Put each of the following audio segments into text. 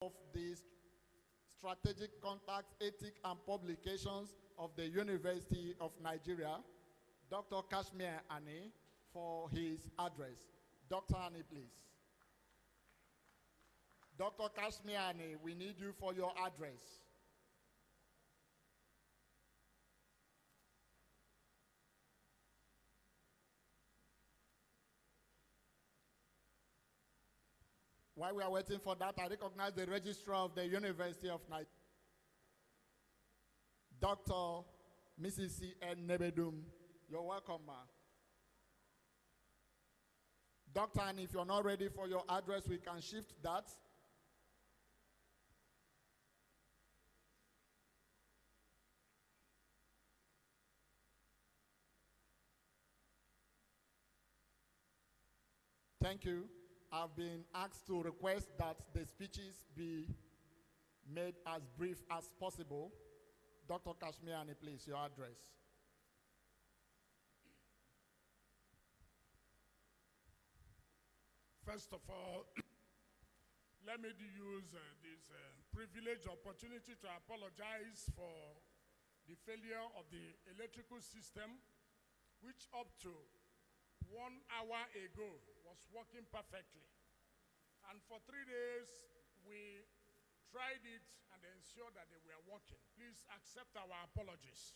of the Strategic Contacts, Ethics and Publications of the University of Nigeria, Dr. Kashmir Ani, for his address. Dr. Ani, please. Dr. Kashmir Ani, we need you for your address. While we are waiting for that, I recognize the Registrar of the University of Nigeria, Dr. Mrs. C.N. Nebedum. You're welcome, ma. Dr. Anne, if you're not ready for your address, we can shift that. Thank you. I've been asked to request that the speeches be made as brief as possible. Dr. Kashmiani, please, your address. First of all, let me use this privileged opportunity to apologize for the failure of the electrical system, which up to 1 hour ago was working perfectly. And for 3 days, we tried it and ensured that they were working. Please accept our apologies.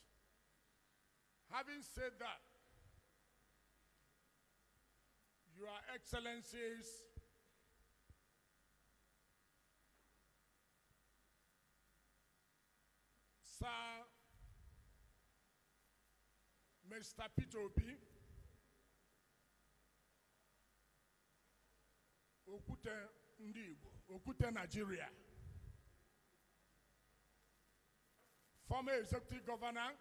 Having said that, Your Excellencies, Sir Mr. Peter Obi, Okute Ndibo, Okute Nigeria, former Executive Governor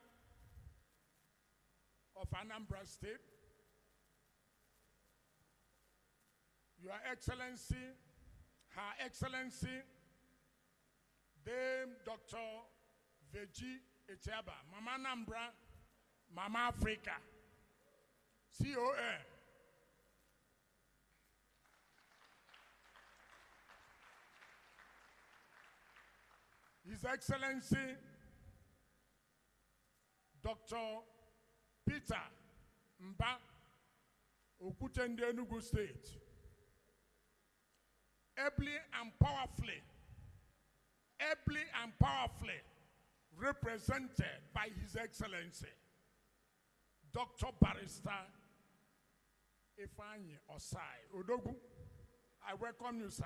of Anambra State, Your Excellency, Her Excellency, Dame Dr. Veji Etiaba, Mama Anambra, Mama Africa, CON, His Excellency, Dr. Peter Mba, Okutende Enugu State, ably and powerfully represented by His Excellency, Dr. Barrister Ifeanyi Osai Odogu. I welcome you, sir.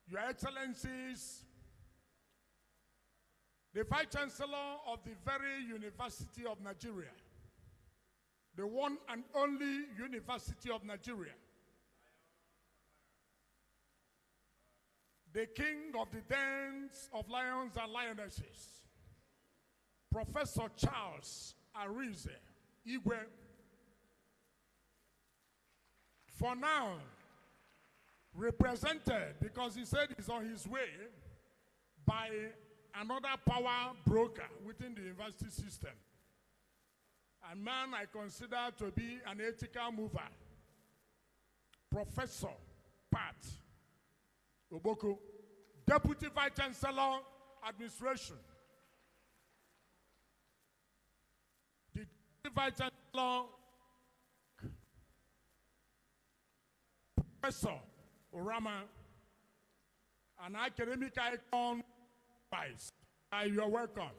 Your Excellencies, the Vice Chancellor of the very University of Nigeria, the one and only University of Nigeria, the King of the dens of lions and lionesses, Professor Charles Arize Igwe, for now represented, because he said he's on his way, by another power broker within the university system, a man I consider to be an ethical mover, Professor Pat Oboko, Deputy Vice Chancellor, Administration, the Deputy Vice Chancellor, Professor Orama, an academic icon, Vice. You're welcome.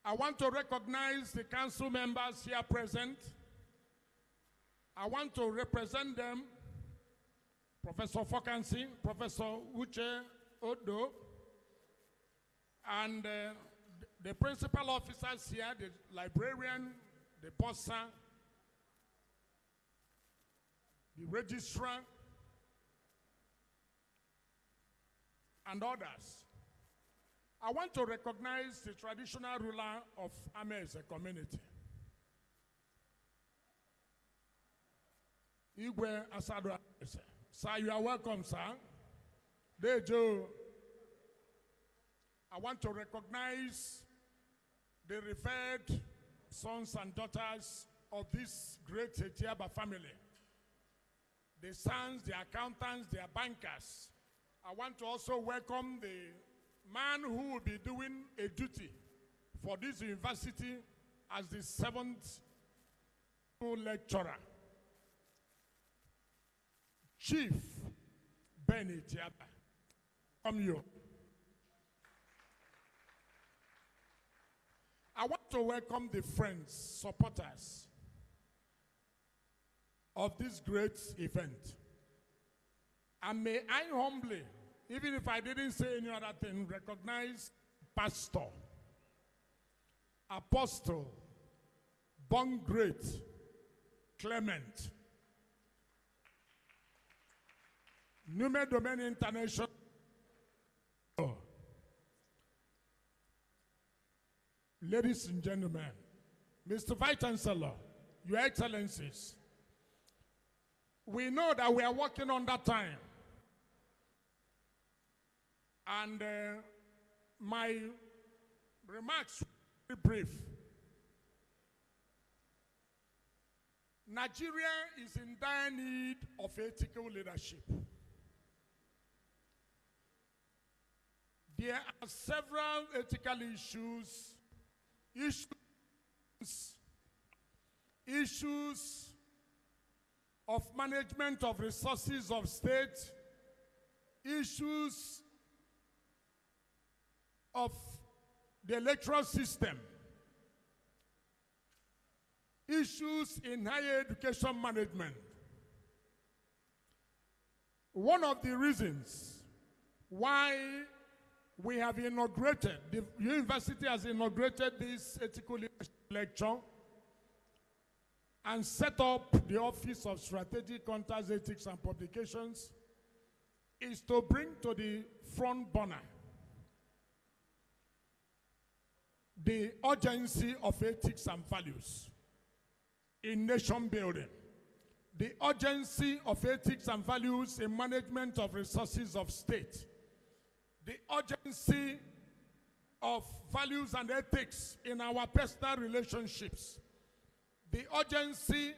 I want to recognize the council members here present. I want to represent them, Professor Fokansi, Professor Uche Odo, and the principal officers here, the librarian, the bursar, the registrar, and others. I want to recognize the traditional ruler of Ameze community, Igwe Asado Ameze. Sir, you are welcome, sir. Dejo. I want to recognize the revered sons and daughters of this great Etiaba family, the sons, the accountants, the bankers. I want to also welcome the man who will be doing a duty for this university as the 7th lecturer, Chief Ben Etiaba. From you. I want to welcome the friends, supporters of this great event. And may I humbly, even if I didn't say any other thing, recognize Pastor, Apostle, born great, Clement, Nume Domain International. Ladies and gentlemen, Mr. Vice Chancellor, Your Excellencies, we know that we are working on that time. And my remarks will be brief. Nigeria is in dire need of ethical leadership. There are several ethical issues of management of resources of state, issues of the electoral system, issues in higher education management. One of the reasons why we have inaugurated, the university has inaugurated this ethical leadership lecture and set up the Office of Strategic Contacts, Ethics and Publications, is to bring to the front burner the urgency of ethics and values in nation building, the urgency of ethics and values in management of resources of state, the urgency of values and ethics in our personal relationships, the urgency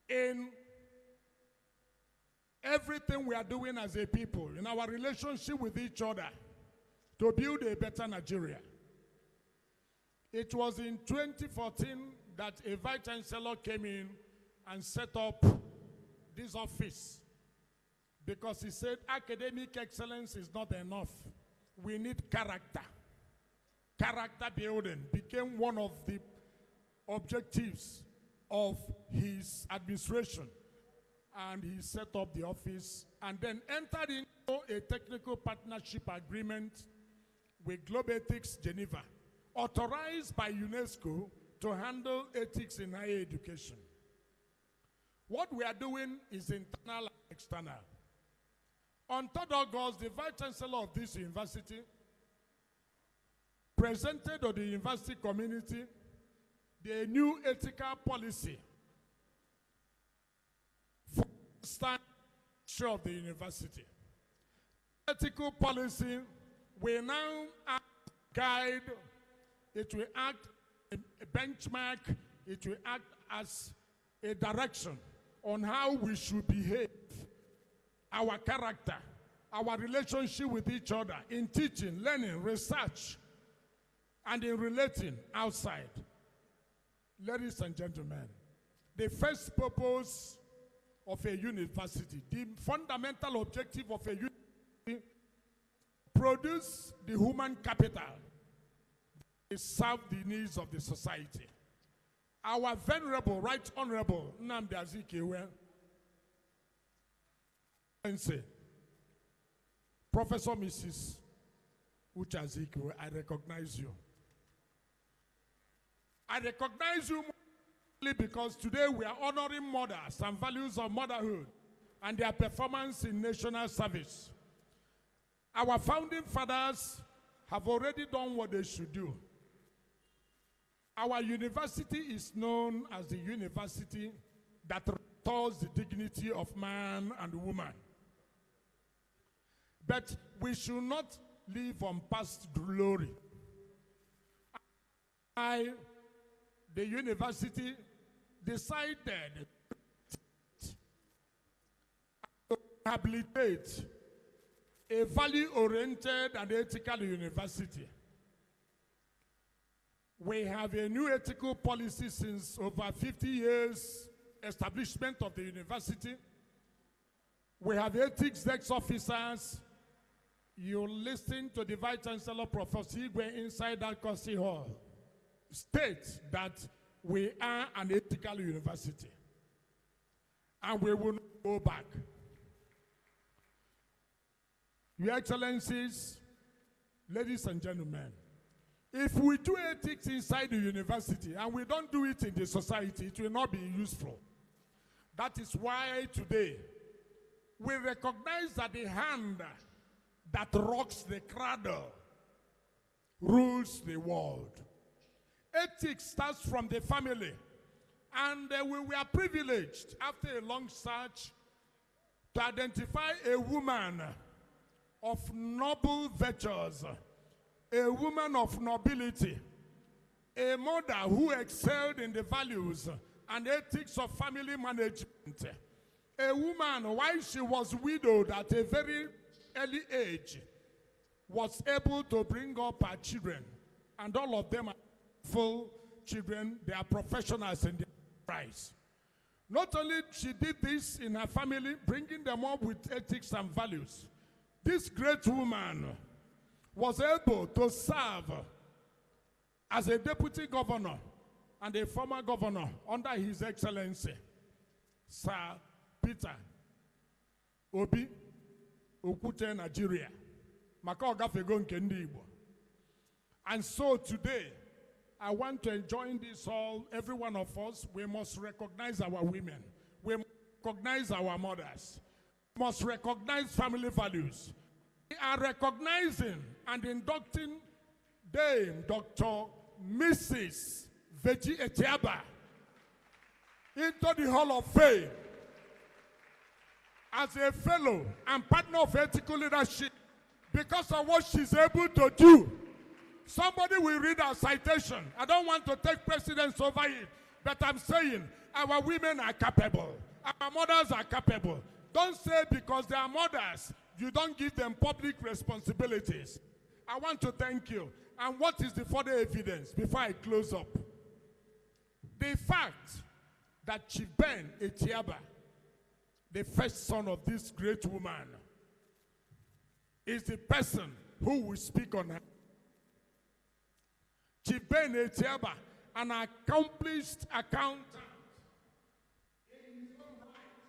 in everything we are doing as a people, in our relationship with each other, to build a better Nigeria. It was in 2014 that a Vice Chancellor came in and set up this office because he said academic excellence is not enough. We need character. Character building became one of the objectives of his administration. And he set up the office and then entered into a technical partnership agreement with Global Ethics Geneva, authorized by UNESCO to handle ethics in higher education. What we are doing is internal and external. On 3rd August, the Vice Chancellor of this university presented to the university community the new ethical policy for the structure of the university. Ethical policy will now act as a guide, it will act as a benchmark, it will act as a direction on how we should behave, our character, our relationship with each other in teaching, learning, research, and in relating outside. Ladies and gentlemen, the first purpose of a university, the fundamental objective of a university, produce the human capital that serve the needs of the society. Our venerable, right honorable Nnamdi Azikiwe, Professor Mrs. Uche Azikiwe, I recognize you. I recognize you because today we are honoring mothers and values of motherhood and their performance in national service. Our founding fathers have already done what they should do. Our university is known as the university that restores the dignity of man and woman. But we should not live on past glory. The university decided to rehabilitate a value-oriented and ethical university. We have a new ethical policy since over 50 years establishment of the university. We have ethics desk officers. You listen to the Vice Chancellor, Professor Igwe, inside that Kosi Hall, state that we are an ethical university. And we will not go back. Your Excellencies, ladies and gentlemen, if we do ethics inside the university and we don't do it in the society, it will not be useful. That is why today we recognize that the hand that rocks the cradle rules the world. Ethics starts from the family, and we were privileged after a long search to identify a woman of noble virtues, a woman of nobility, a mother who excelled in the values and ethics of family management, a woman, while she was widowed at a very early age, was able to bring up her children, and all of them are full children. They are professionals in their price. Not only she did this in her family, bringing them up with ethics and values, this great woman was able to serve as a deputy governor and a former governor under His Excellency, Sir Peter Obi Okwute Nigeria. And so today, I want to join this all, every one of us, we must recognize our women. We must recognize our mothers. We must recognize family values. We are recognizing and inducting Dame Dr. Mrs. Etiaba into the Hall of Fame as a fellow and partner of ethical leadership because of what she's able to do. Somebody will read our citation. I don't want to take precedence over it, but I'm saying our women are capable. Our mothers are capable. Don't say because they are mothers, you don't give them public responsibilities. I want to thank you. And what is the further evidence before I close up? The fact that Chief Ben Etiaba, the first son of this great woman, is the person who will speak on her. Chief Ben Etiaba, an accomplished accountant in his own right,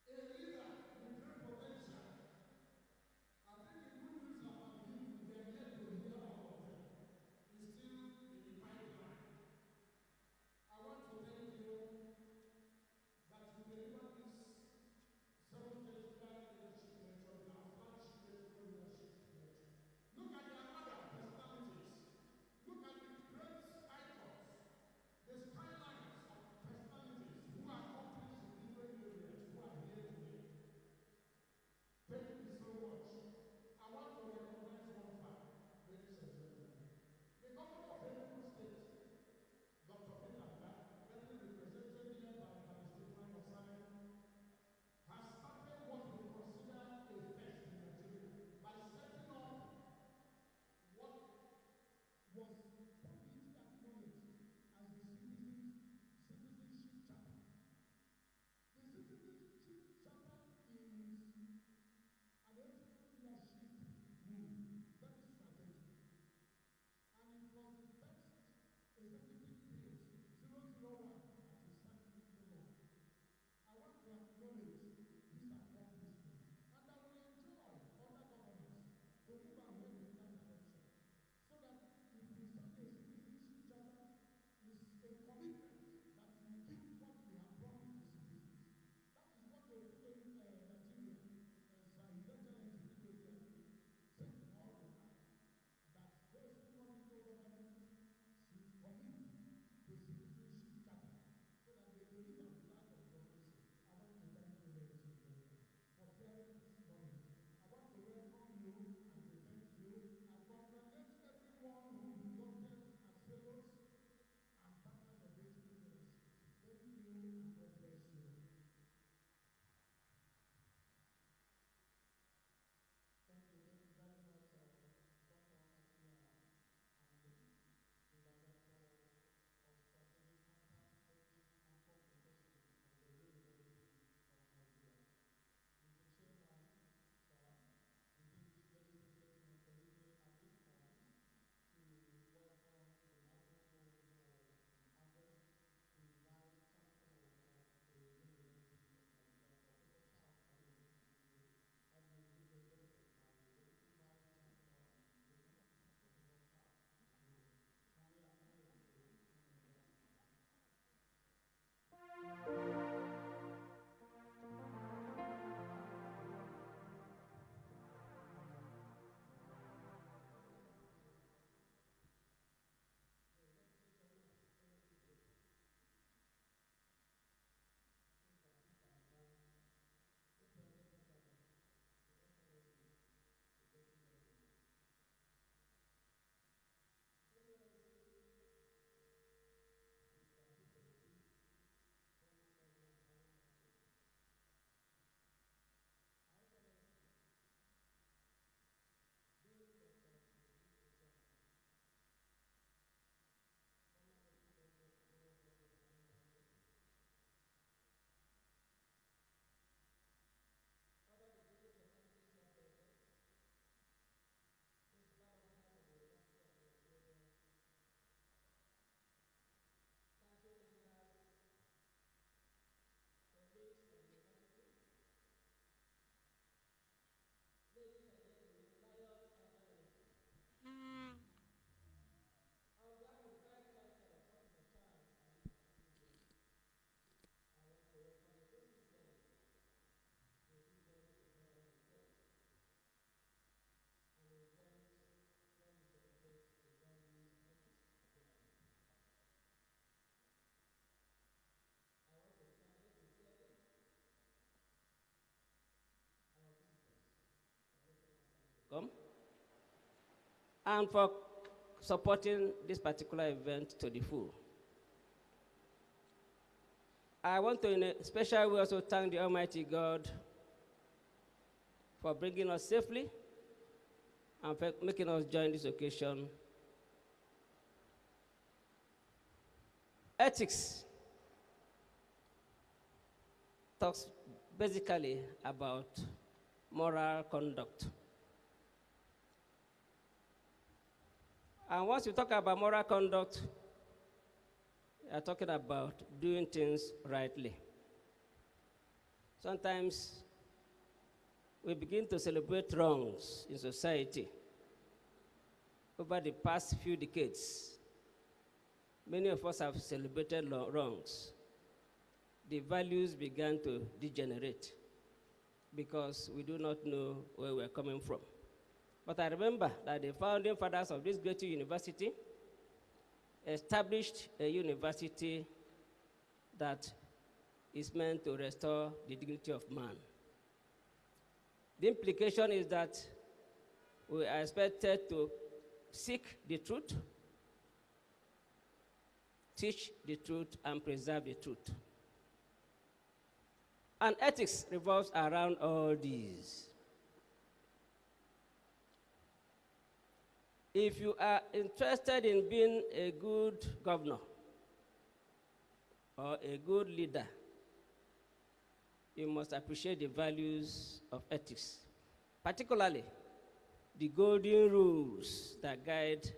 a leader with great potential. I think the good news about him, we are yet to hear all of them, is still in the pipeline. I want to thank you that you delivered this seventh leadership lecture, our flagship leadership lecture. Look at their other personalities. Look at the great icons and for supporting this particular event to the full. I want to, in a special way, also thank the Almighty God for bringing us safely and for making us join this occasion. Ethics talks basically about moral conduct. And once you talk about moral conduct, you are talking about doing things rightly. Sometimes we begin to celebrate wrongs in society. Over the past few decades, many of us have celebrated wrongs. The values began to degenerate because we do not know where we're coming from. But I remember that the founding fathers of this great university established a university that is meant to restore the dignity of man. The implication is that we are expected to seek the truth, teach the truth, and preserve the truth. And ethics revolves around all these. If you are interested in being a good governor or a good leader, you must appreciate the values of ethics, particularly the golden rules that guide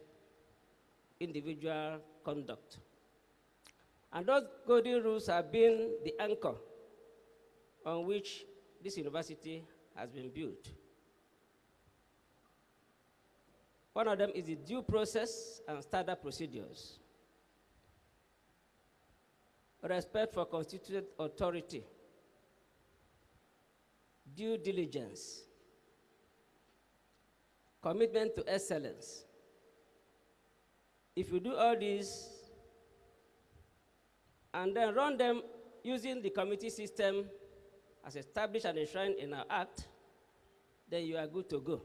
individual conduct. And those golden rules have been the anchor on which this university has been built. One of them is the due process and standard procedures. Respect for constituted authority, due diligence, commitment to excellence. If you do all these and then run them using the committee system as established and enshrined in our Act, then you are good to go.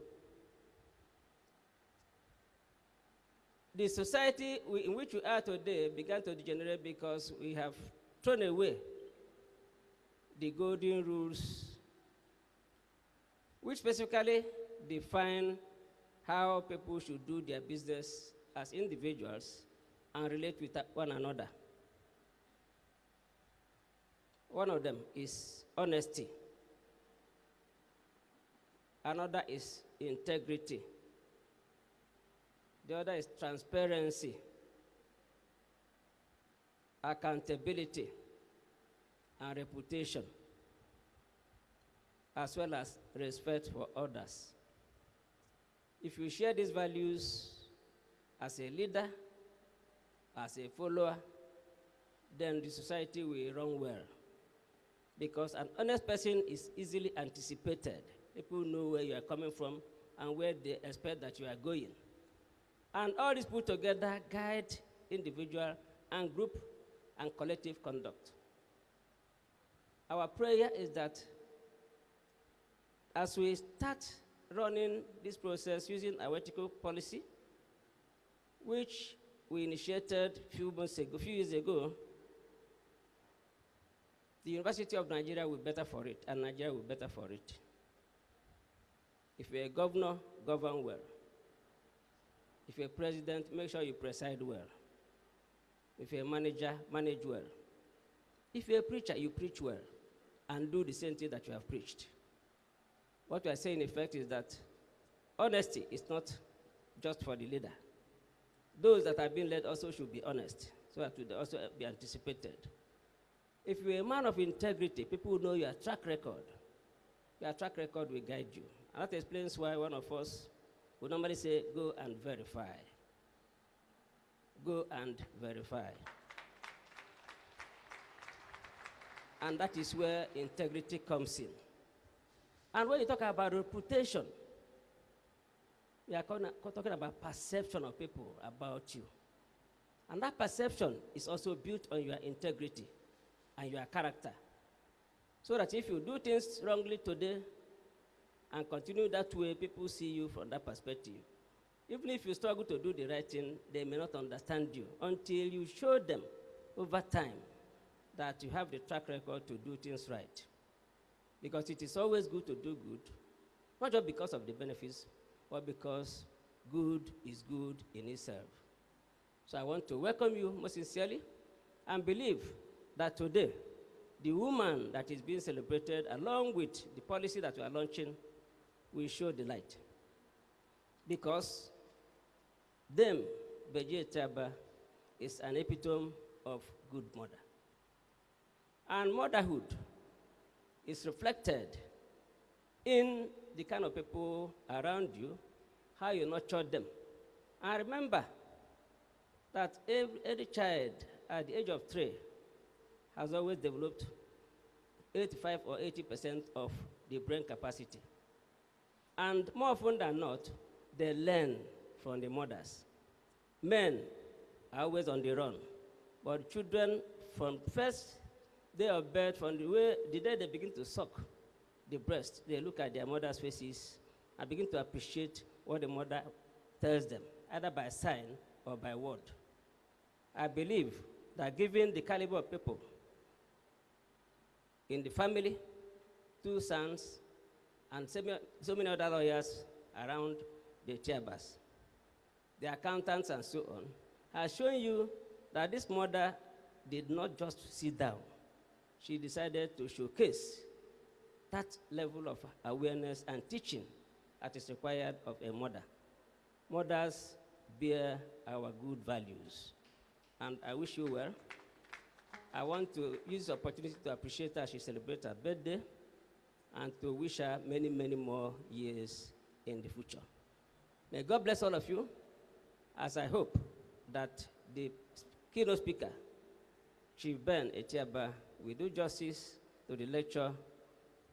The society in which we are today began to degenerate because we have thrown away the golden rules, which specifically define how people should do their business as individuals and relate with one another. One of them is honesty. Another is integrity. The other is transparency, accountability, and reputation, as well as respect for others. If you share these values as a leader, as a follower, then the society will run well. Because an honest person is easily anticipated. People know where you are coming from and where they expect that you are going. And all this put together guide individual and group and collective conduct. Our prayer is that as we start running this process using our ethical policy, which we initiated a few years ago, the University of Nigeria will be better for it, and Nigeria will be better for it. If you're a governor, govern well. If you're a president, make sure you preside well. If you're a manager, manage well. If you're a preacher, you preach well and do the same thing that you have preached. What we are saying, in effect, is that honesty is not just for the leader. Those that are being led also should be honest, so that will also be anticipated. If you're a man of integrity, people will know your track record. Your track record will guide you. And that explains why one of us would normally say, go and verify. Go and verify. And that is where integrity comes in. And when you talk about reputation, we are talking about perception of people about you. And that perception is also built on your integrity and your character. So that if you do things wrongly today and continue that way, people see you from that perspective. Even if you struggle to do the right thing, they may not understand you until you show them over time that you have the track record to do things right. Because it is always good to do good, not just because of the benefits, but because good is good in itself. So I want to welcome you most sincerely and believe that today, the woman that is being celebrated, along with the policy that we are launching, will show the light. Because them, Etiaba, is an epitome of good mother. And motherhood is reflected in the kind of people around you, how you nurture them. And remember that every child at the age of 3 has always developed 85 or 80% of the brain capacity. And more often than not, they learn from the mothers. Men are always on the run, but children from first day of birth, from the day they begin to suck the breast, they look at their mother's faces and begin to appreciate what the mother tells them, either by sign or by word. I believe that given the caliber of people in the family, 2 sons, and so many other lawyers around the Etiabas, the accountants and so on, has shown you that this mother did not just sit down. She decided to showcase that level of awareness and teaching that is required of a mother. Mothers bear our good values. And I wish you well. I want to use the opportunity to appreciate her as she celebrates her birthday and to wish her many, many more years in the future. May God bless all of you, as I hope that the keynote speaker, Chief Ben Etiaba, will do justice to the lecture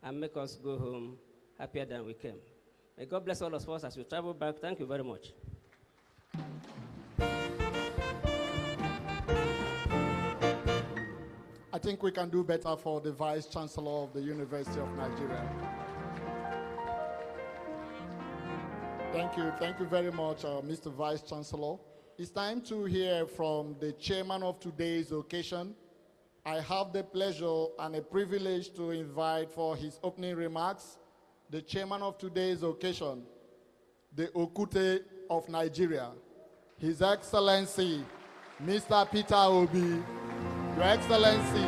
and make us go home happier than we came. May God bless all of us as we travel back. Thank you very much. I think we can do better for the Vice Chancellor of the University of Nigeria. Thank you very much, Mr. Vice Chancellor. It's time to hear from the chairman of today's occasion. I have the pleasure and a privilege to invite for his opening remarks the chairman of today's occasion, the Okute of Nigeria, His Excellency, Mr. Peter Obi. Your Excellency,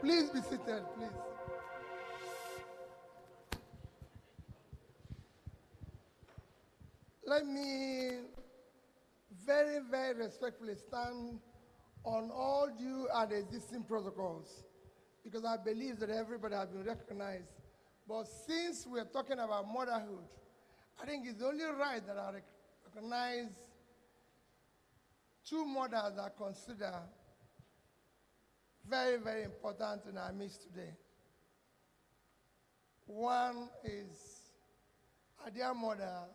please be seated, please. Let me very, very respectfully stand on all due and existing protocols, because I believe that everybody has been recognized. But since we're talking about motherhood, I think it's only right that I recognize 2 mothers that I consider very, very important in our midst today. One is our dear mother,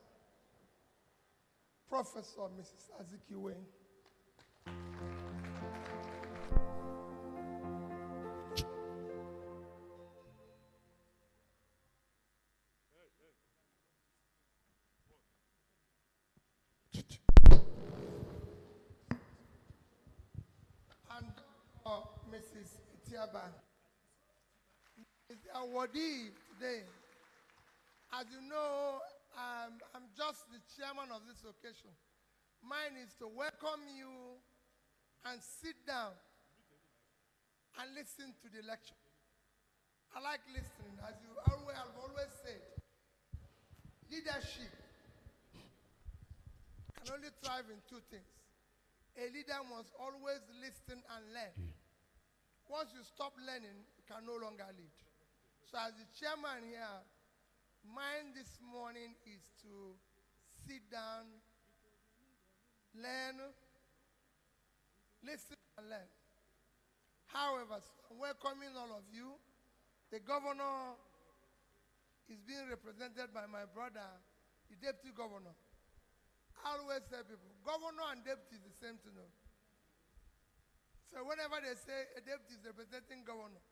Professor Mrs. Azikiwe. And Mrs. Etiaba is the awardee today. As you know, I'm just the chairman of this occasion. Mine is to welcome you and sit down and listen to the lecture. I like listening. As you have always said, leadership can only thrive in 2 things. A leader must always listen and learn. Once you stop learning, you can no longer lead. So as the chairman here, mine this morning is to sit down learn, listen and learn. However, I'm welcoming all of you. The governor is being represented by my brother, the deputy governor. I always tell people, governor and deputy is the same thing. So whenever they say a deputy is representing governor,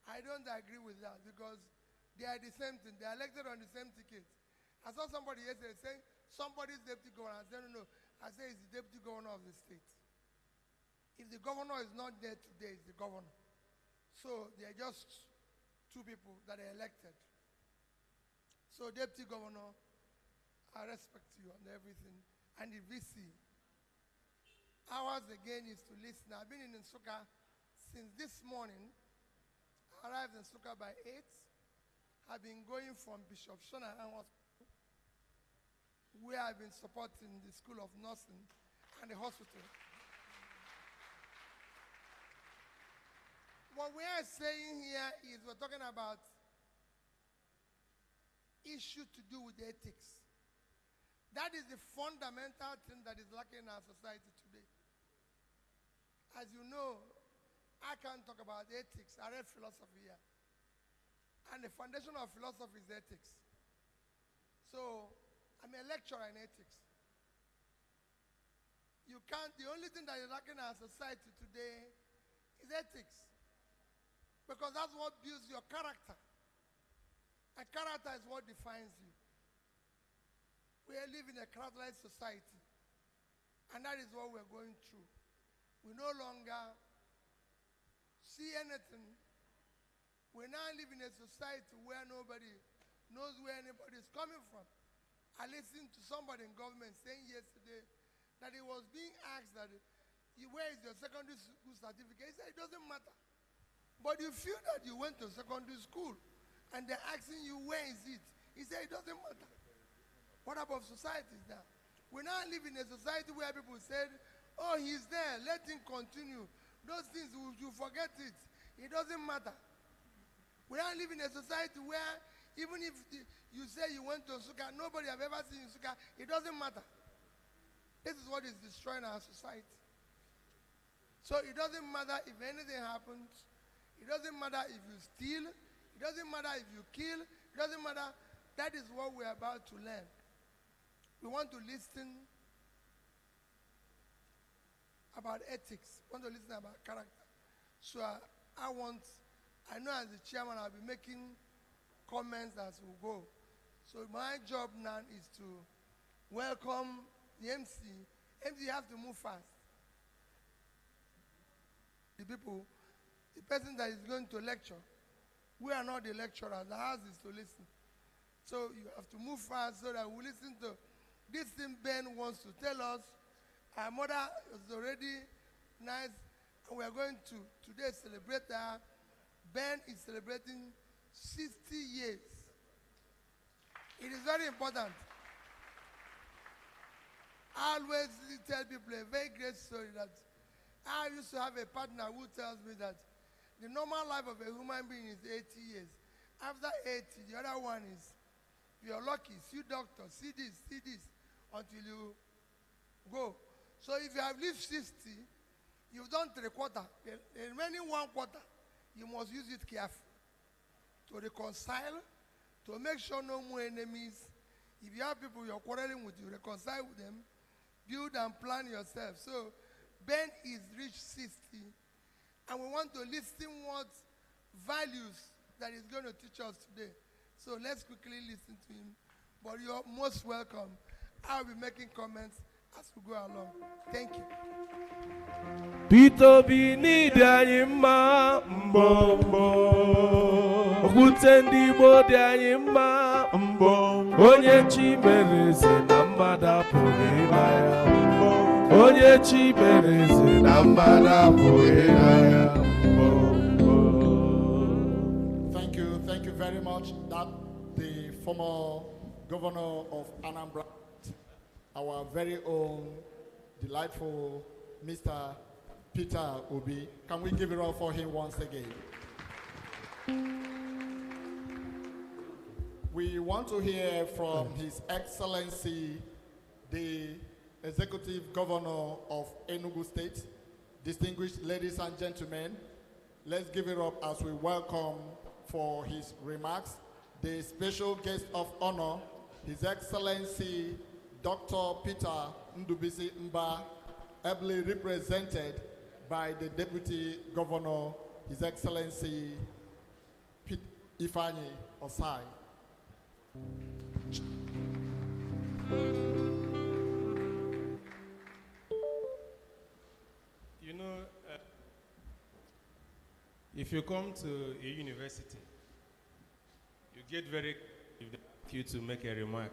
I don't agree with that because they are the same thing. They are elected on the same ticket. I saw somebody yesterday saying somebody's deputy governor. I said, no. I say it's the deputy governor of the state. If the governor is not there today, it's the governor. So they are just two people that are elected. So deputy governor, I respect you on everything. And the VC, ours again is to listen. I've been in Nsukka since this morning. I arrived in Nsukka by 8. I've been going from Bishop Shanahan Hospital, where I've been supporting the School of Nursing and the hospital. What we are saying here is we're talking about issues to do with ethics. That is the fundamental thing that is lacking in our society today. As you know, I can't talk about ethics. I read philosophy here. And the foundation of philosophy is ethics. So, I'm a lecturer in ethics. You can't, the only thing that is lacking in our society today is ethics. Because that's what builds your character. And character is what defines you. We live in a characterized society. And that is what we're going through. We no longer see anything. We now live in a society where nobody knows where anybody is coming from. I listened to somebody in government saying yesterday that he was being asked that, where is your secondary school certificate? He said, it doesn't matter. But you feel that you went to secondary school and they're asking you, where is it? He said, it doesn't matter. What about societies now? We now live in a society where people said, oh, he's there, let him continue. Those things, you forget it. It doesn't matter. We now live in a society where even if you say you went to Nsukka, nobody have ever seen Nsukka, it doesn't matter. This is what is destroying our society. So it doesn't matter if anything happens. It doesn't matter if you steal. It doesn't matter if you kill. It doesn't matter. That is what we're about to learn. We want to listen about ethics. We want to listen about character. So I know as the chairman, I'll be making comments as we go. So my job now is to welcome the MC. MC have to move fast. The people, the person that is going to lecture, we are not the lecturers. The house is to listen. So you have to move fast so that we listen to this thing Ben wants to tell us. Our mother is already nice, and we are going to today celebrate her. Ben is celebrating 60 years. It is very important. I always tell people a very great story that I used to have a partner who tells me that the normal life of a human being is 80 years. After 80, the other one is, if you're lucky, see doctor, see this, until you go. So if you have lived 60, you've done 3/4. The remaining 1/4, you must use it carefully to reconcile, to make sure no more enemies. If you have people you're quarreling with, you reconcile with them, build and plan yourself. So Ben is reached 60, and we want to listen what values that he's going to teach us today. So let's quickly listen to him. But you're most welcome. I'll be making comments as we go along. Thank you. Peter Bini Danyima Mbombo Okutendi Bo Danyima Mbombo Onye Chimereze Namada Pohinaya Onye Chimereze Namada Pohinaya Thank you very much. That the former governor of Anambra, our very own delightful Mr. Peter Obi. Can we give it up for him once again? We want to hear from His Excellency, the Executive Governor of Enugu State, distinguished ladies and gentlemen, let's give it up as we welcome for his remarks the special guest of honor, His Excellency Dr. Peter Ndubisi Mba, ably represented by the Deputy Governor, His Excellency Ifeanyi Osai. You know, if you come to a university, you get very if they ask you to make a remark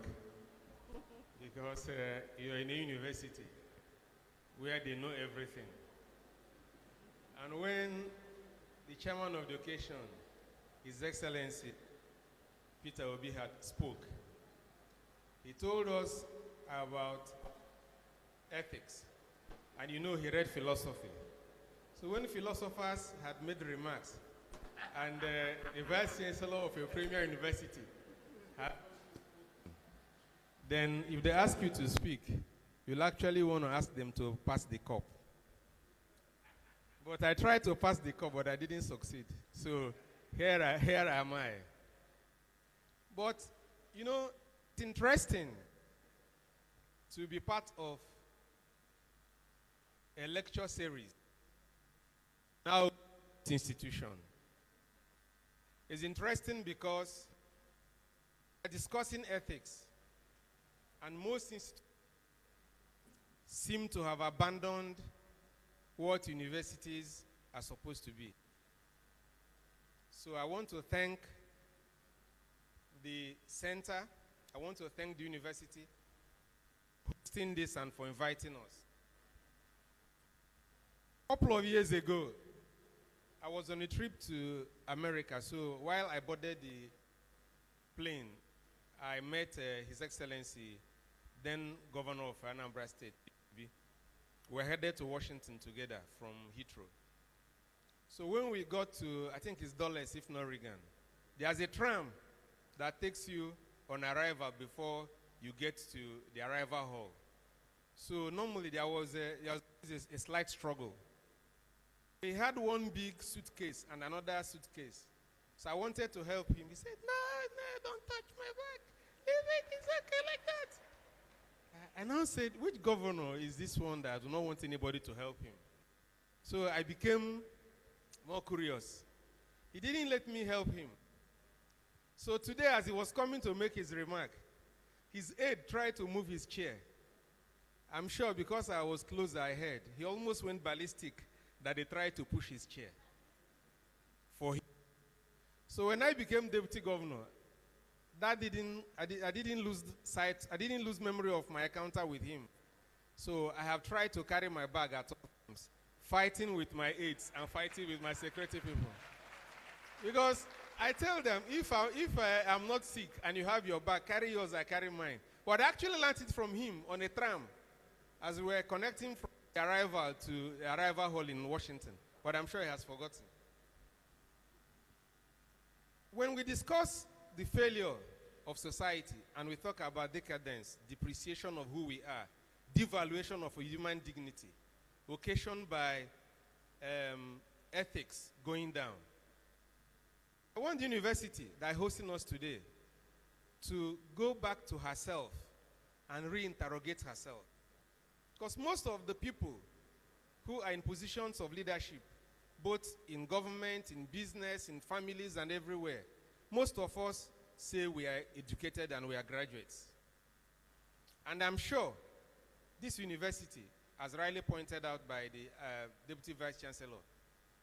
because you're in a university where they know everything. And when the chairman of the occasion, His Excellency Peter Obi had spoke, he told us about ethics. And you know he read philosophy. So when philosophers had made remarks, and the vice chancellor of a premier university, then if they ask you to speak, you'll actually want to ask them to pass the cup. But I tried to pass the cup, but I didn't succeed. So here am I. But, you know, it's interesting to be part of a lecture series. Now, this institution. It's interesting because we're discussing ethics, and most institutions seem to have abandoned what universities are supposed to be. So I want to thank the center, I want to thank the university for hosting this and for inviting us. A couple of years ago, I was on a trip to America, so while I boarded the plane, I met His Excellency, then Governor of Anambra State. We're headed to Washington together from Heathrow. So when we got to, I think it's Dulles, if not Reagan, there's a tram that takes you on arrival before you get to the arrival hall. So normally there was a slight struggle. He had one big suitcase and another suitcase. So I wanted to help him. He said, no, don't touch my bag. Leave it, it's okay like that. I now said, which governor is this one that I do not want anybody to help him? So I became more curious. He didn't let me help him. So today, as he was coming to make his remark, his aide tried to move his chair. I'm sure because I was closer, I heard. He almost went ballistic that they tried to push his chair for him. So when I became deputy governor, I didn't lose sight, I didn't lose memory of my encounter with him. So I have tried to carry my bag at all times, fighting with my aides and fighting with my security people. Because I tell them, if I am not sick and you have your bag, carry yours, I carry mine. But I actually learned it from him on a tram as we were connecting from the arrival to the arrival hall in Washington. But I'm sure he has forgotten. When we discuss the failure of society and we talk about decadence, depreciation of who we are, devaluation of human dignity, occasioned by ethics going down, I want the university that is hosting us today to go back to herself and reinterrogate herself. Because most of the people who are in positions of leadership, both in government, in business, in families, and everywhere, most of us say we are educated and we are graduates. And I'm sure this university, as rightly pointed out by the Deputy Vice Chancellor,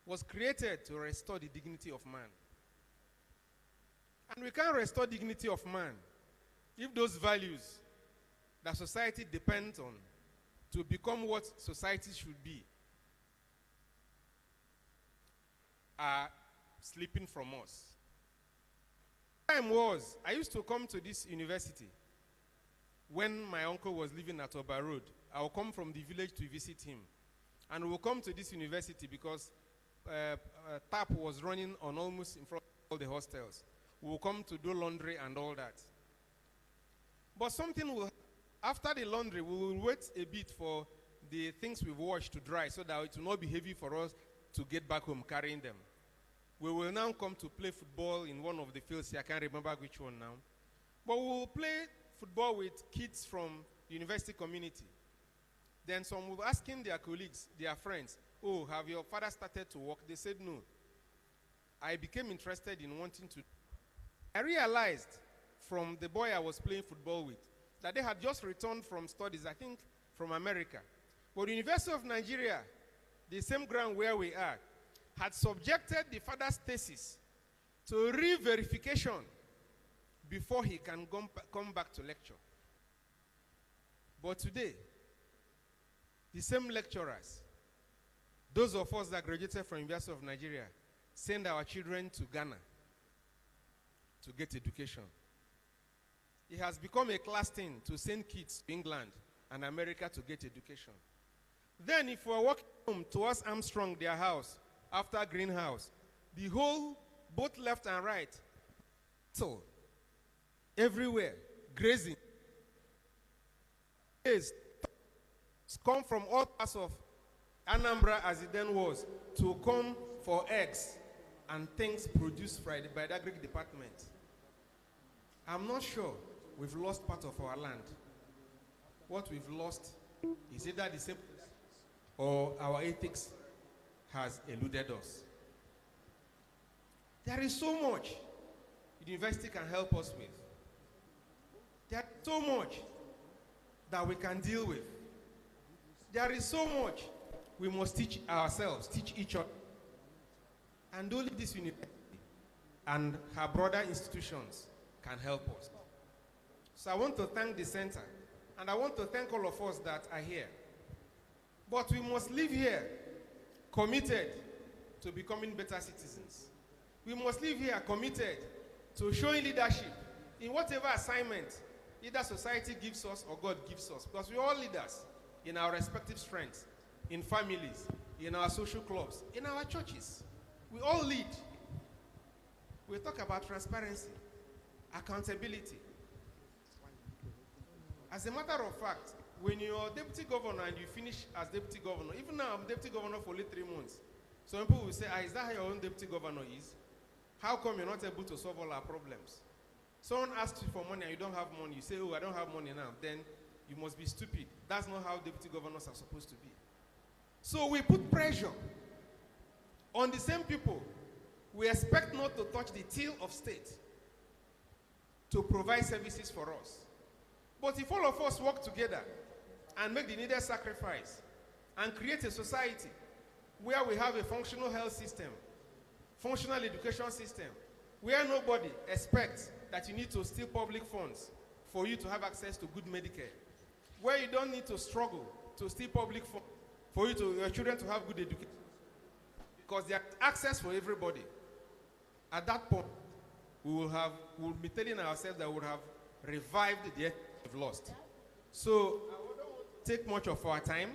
was created to restore the dignity of man. And we can't restore dignity of man if those values that society depends on to become what society should be are slipping from us. Time was, I used to come to this university when my uncle was living at Oba Road. I would come from the village to visit him. And we would come to this university because tap was running on almost in front of all the hostels. We will come to do laundry and all that. But something will happen After the laundry, we will wait a bit for the things we've washed to dry so that it will not be heavy for us to get back home carrying them. We will now come to play football in one of the fields here. I can't remember which one now. But we will play football with kids from the university community. Then some will asking their colleagues, their friends, oh, have your father started to work? They said no. I became interested in wanting to. I realized from the boy I was playing football with that they had just returned from studies, I think from America. But the University of Nigeria, the same ground where we are, had subjected the father's thesis to re-verification before he can come back to lecture. But today, the same lecturers, those of us that graduated from University of Nigeria, send our children to Ghana to get education. It has become a class thing to send kids to England and America to get education. Then if we're walking home towards Armstrong, their house, after Greenhouse, the whole, both left and right, so everywhere, grazing. Come from all parts of Anambra, as it then was, to come for eggs and things produced by the agri department. I'm not sure we've lost part of our land. What we've lost is either the same or our ethics has eluded us. There is so much the university can help us with. There's so much that we can deal with. There is so much we must teach ourselves, teach each other. And only this university and her brother institutions can help us. So I want to thank the center, and I want to thank all of us that are here. But we must live here committed to becoming better citizens. We must live here committed to showing leadership in whatever assignment either society gives us or God gives us. Because we're all leaders in our respective strengths, in families, in our social clubs, in our churches. We all lead. We talk about transparency, accountability. As a matter of fact, when you're deputy governor and you finish as deputy governor, even now I'm deputy governor for only 3 months. Some people will say, is that how your own deputy governor is? How come you're not able to solve all our problems? Someone asks you for money and you don't have money. You say, oh, I don't have money now. Then you must be stupid. That's not how deputy governors are supposed to be. So we put pressure on the same people. We expect not to touch the till of state to provide services for us. But if all of us work together and make the needed sacrifice and create a society where we have a functional health system, functional education system, where nobody expects that you need to steal public funds for you to have access to good Medicare, where you don't need to struggle to steal public funds for your children to have good education, because there's access for everybody. At that point, we'll be telling ourselves that we'll have revived the earth we've lost. So I wouldn't take much of our time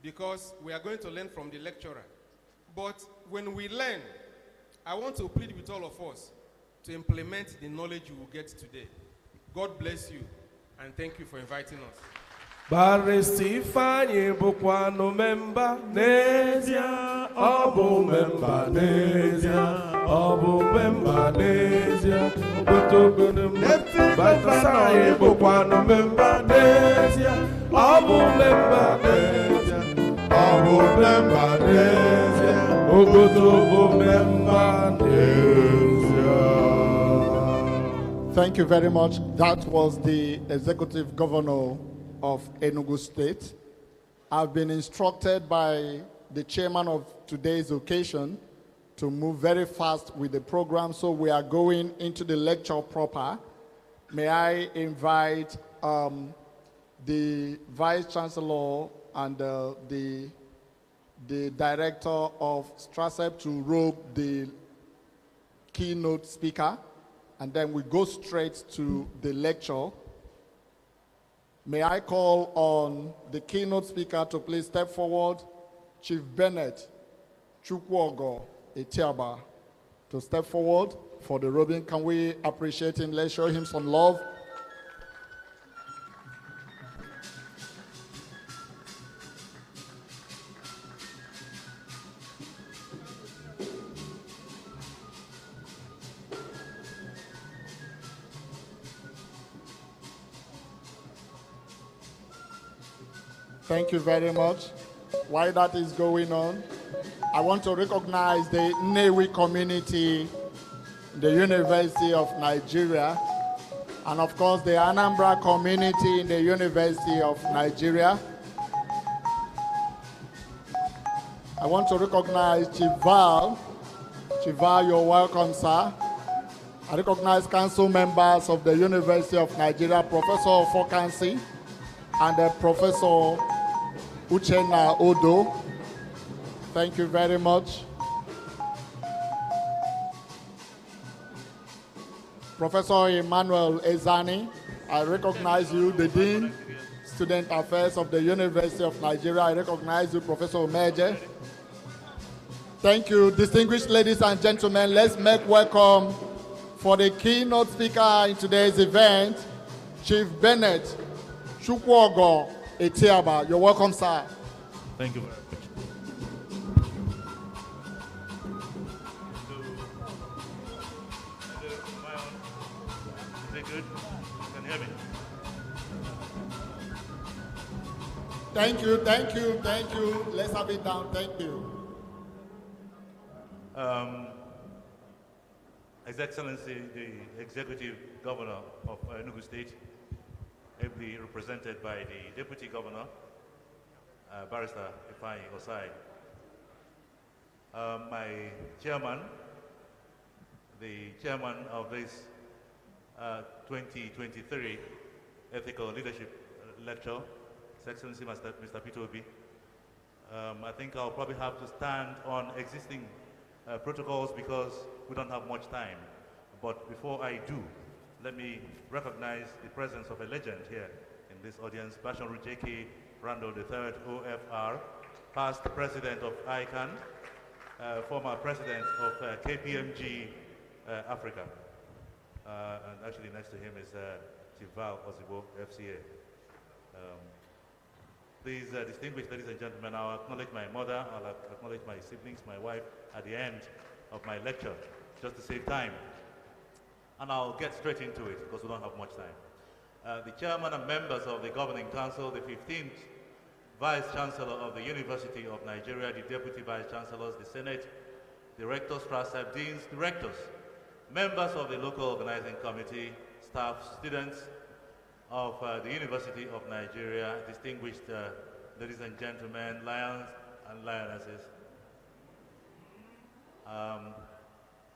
because we are going to learn from the lecturer. But when we learn, I want to plead with all of us to implement the knowledge you will get today. God bless you, and thank you for inviting us. Barrister Ifeanyi bụkwa no member n'ezie, ọ bụ member n'ezie, ọ bụ member n'ezie. Barrister anyị bụkwa no member n'ezie, ọ bụ member n'ezie, ọ bụ member n'ezie. Obodo bụ member n'ezie. Thank you very much. That was the executive governor of Enugu State. I've been instructed by the chairman of today's occasion to move very fast with the program, so we are going into the lecture proper. May I invite the Vice Chancellor and the Director of STRASEP to robe the keynote speaker, and then we go straight to the lecture. May I call on the keynote speaker to please step forward, Chief Bennett Chukwuogo Etiaba, to step forward for the robing. Can we appreciate him? Let's show him some love. Thank you very much. While that is going on, I want to recognize the Nnewi community, the University of Nigeria, and of course the Anambra community in the University of Nigeria. I want to recognize Chival. Chival, you're welcome, sir. I recognize council members of the University of Nigeria, Professor Fokansi and Professor Uchenna Odo. Thank you very much. Professor Emmanuel Ezani, I recognize you, the Dean, Student Affairs of the University of Nigeria. I recognize you, Professor Omeje. Thank you, distinguished ladies and gentlemen. Let's make welcome for the keynote speaker in today's event, Chief Bennett Chukwogo Etiaba. You're welcome, sir. Thank you very much. Is it good? Can you hear me? Thank you, thank you, thank you. Let's have it down. Thank you. His Excellency, the Executive Governor of Enugu State, ably represented by the Deputy Governor, Barrister Ifeanyi Osai, my chairman, the chairman of this 2023 Ethical Leadership Lecture, His Excellency Mr. Peter Obi. I think I'll probably have to stand on existing protocols because we don't have much time. But before I do, let me recognize the presence of a legend here in this audience, Bashorun J.K. Randall III, OFR, past president of ICANN, former president of KPMG Africa. And actually next to him is Chival Ozigbo, FCA. Please, distinguished ladies and gentlemen, I'll acknowledge my mother, I'll acknowledge my siblings, my wife at the end of my lecture, just to save time. And I'll get straight into it because we don't have much time. The chairman and members of the governing council, the 15th vice chancellor of the University of Nigeria, the deputy vice chancellors, the senate, the rectors, trustee, deans, directors, members of the local organizing committee, staff, students of the University of Nigeria, distinguished ladies and gentlemen, lions and lionesses.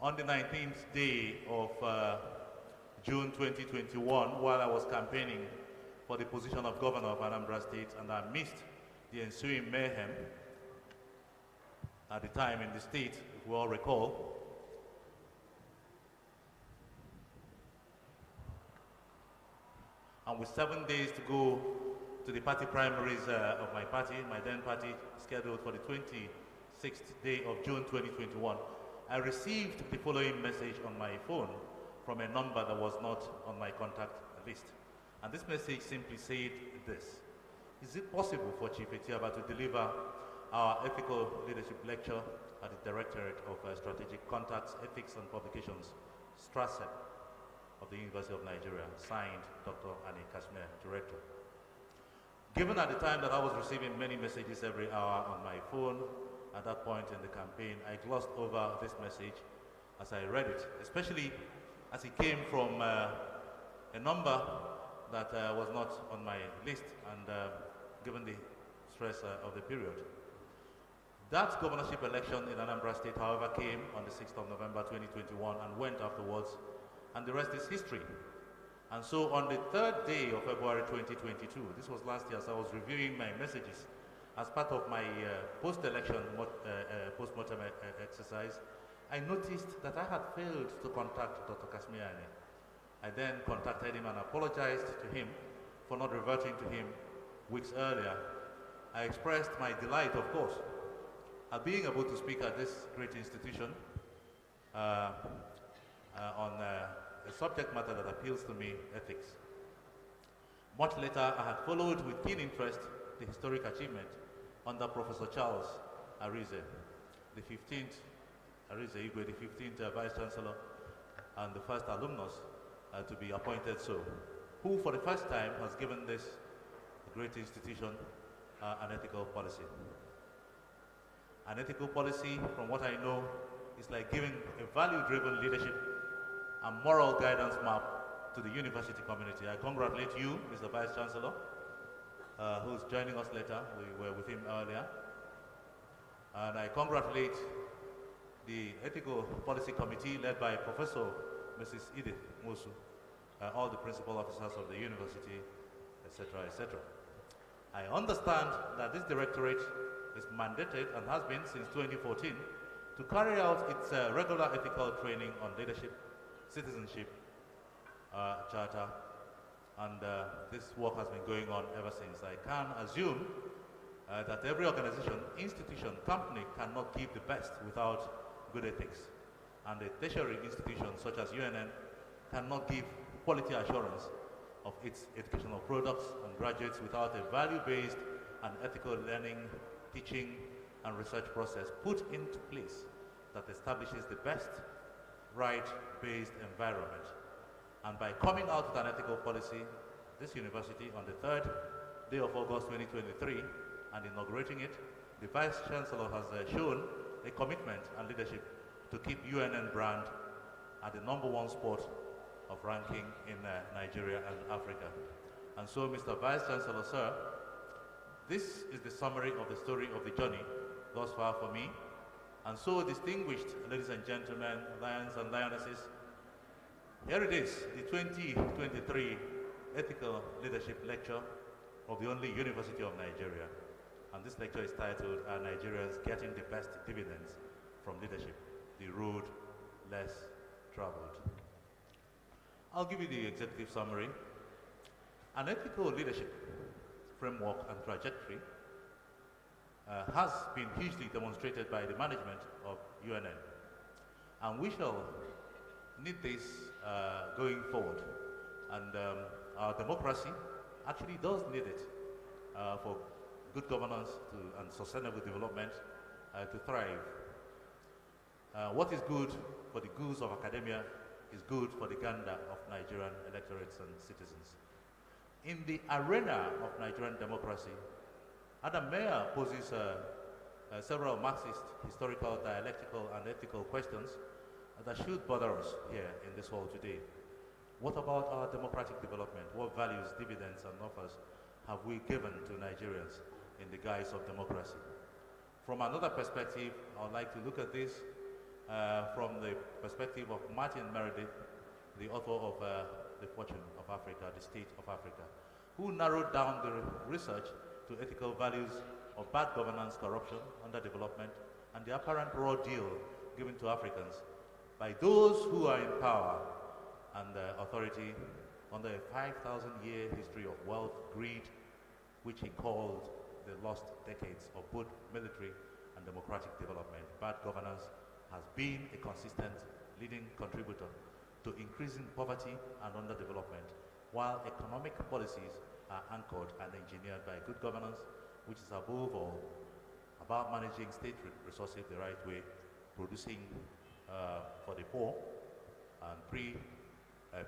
On the 19th day of June 2021, while I was campaigning for the position of governor of Anambra State, and I missed the ensuing mayhem at the time in the state, if we all recall, and with 7 days to go to the party primaries of my party, my then party, scheduled for the 26th day of June 2021, I received the following message on my phone from a number that was not on my contact list. And this message simply said this: is it possible for Chief Etiaba to deliver our ethical leadership lecture at the Directorate of Strategic Contacts, Ethics and Publications, STRASEP, of the University of Nigeria, signed Dr. Annie Kashmir, Director. Given at the time that I was receiving many messages every hour on my phone, at that point in the campaign, I glossed over this message as I read it, especially as it came from a number that was not on my list, and given the stress of the period. That governorship election in Anambra State, however, came on the 6th of November 2021 and went afterwards, and the rest is history. And so on the 3rd day of February 2022, this was last year, as I was reviewing my messages as part of my post-election post-mortem exercise, I noticed that I had failed to contact Dr. Kashmir. I then contacted him and apologized to him for not reverting to him weeks earlier. I expressed my delight, of course, at being able to speak at this great institution on a subject matter that appeals to me, ethics. Much later, I had followed with keen interest the historic achievement under Professor Charles Arize, the 15th, Arize Igwe, the 15th Vice Chancellor and the first alumnus to be appointed so, who for the first time has given this great institution an ethical policy. An ethical policy, from what I know, is like giving a value-driven leadership and moral guidance map to the university community. I congratulate you, Mr. Vice Chancellor, who's joining us later. We were with him earlier. And I congratulate the Ethical Policy Committee led by Professor Mrs. Edith Musu, all the principal officers of the university, etc., etc. I understand that this directorate is mandated and has been since 2014 to carry out its regular ethical training on leadership, citizenship, charter, and this work has been going on ever since. I can assume that every organization, institution, company cannot give the best without good ethics. And a tertiary institution such as UNN cannot give quality assurance of its educational products and graduates without a value-based and ethical learning, teaching, and research process put into place that establishes the best right-based environment. And by coming out with an ethical policy, this university on the 3rd day of August 2023 and inaugurating it, the Vice Chancellor has shown a commitment and leadership to keep UNN brand at the #1 spot of ranking in Nigeria and Africa. And so, Mr. Vice Chancellor, sir, this is the summary of the story of the journey thus far for me. And so, distinguished ladies and gentlemen, lions and lionesses, here it is, the 2023 Ethical Leadership Lecture of the only University of Nigeria. And this lecture is titled, Are Nigerians Getting the Best Dividends from Leadership? The Road Less Traveled. I'll give you the executive summary. An ethical leadership framework and trajectory has been hugely demonstrated by the management of UNN. And we shall need this going forward. And our democracy actually does need it for good governance and sustainable development to thrive. What is good for the goose of academia is good for the gander of Nigerian electorates and citizens. In the arena of Nigerian democracy, Adam Meyer poses several Marxist, historical, dialectical, and ethical questions that should bother us here in this hall today. What about our democratic development? What values, dividends, and offers have we given to Nigerians in the guise of democracy? From another perspective, I would like to look at this from the perspective of Martin Meredith, the author of The Fortune of Africa, The State of Africa, who narrowed down the research to ethical values of bad governance, corruption, underdevelopment, and the apparent raw deal given to Africans by those who are in power and authority under a 5,000-year history of wealth, greed, which he called the lost decades of both military and democratic development. Bad governance has been a consistent leading contributor to increasing poverty and underdevelopment, while economic policies are anchored and engineered by good governance, which is above all about managing state resources the right way, producing for the poor and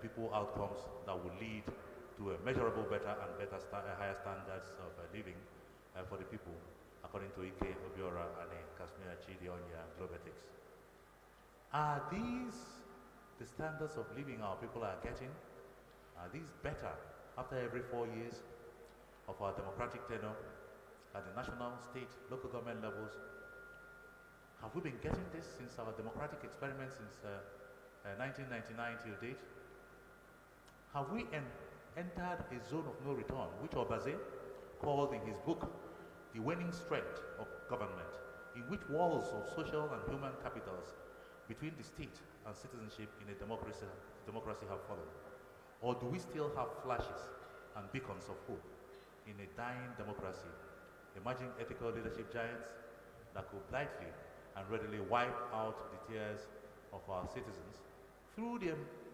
people outcomes that will lead to a measurable better and higher standards of living for the people, according to Ike Obiora and Kashmir Chidionya Globetics. Are these the standards of living our people are getting? Are these better after every 4 years of our democratic tenure at the national, state, local government levels? Have we been getting this since our democratic experiment since 1999 till date? Have we entered a zone of no return, which Obaze called in his book, The Waning Strength of Government, in which walls of social and human capitals between the state and citizenship in a democracy have fallen? Or do we still have flashes and beacons of hope in a dying democracy? Imagine ethical leadership giants that could blithely and readily wipe out the tears of our citizens through the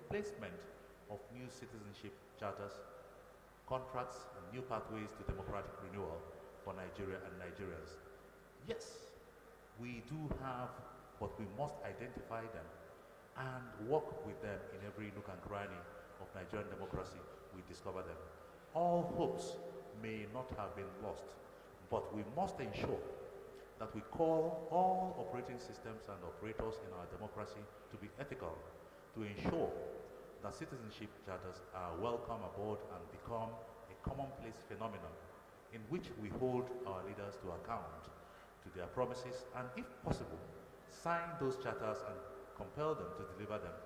placement of new citizenship charters, contracts, and new pathways to democratic renewal for Nigeria and Nigerians. Yes, we do have, but we must identify them and work with them in every nook and cranny of Nigerian democracy. We discover them. All hopes may not have been lost, but we must ensure that we call all operating systems and operators in our democracy to be ethical, to ensure that citizenship charters are welcome aboard and become a commonplace phenomenon in which we hold our leaders to account to their promises and, if possible, sign those charters and compel them to deliver them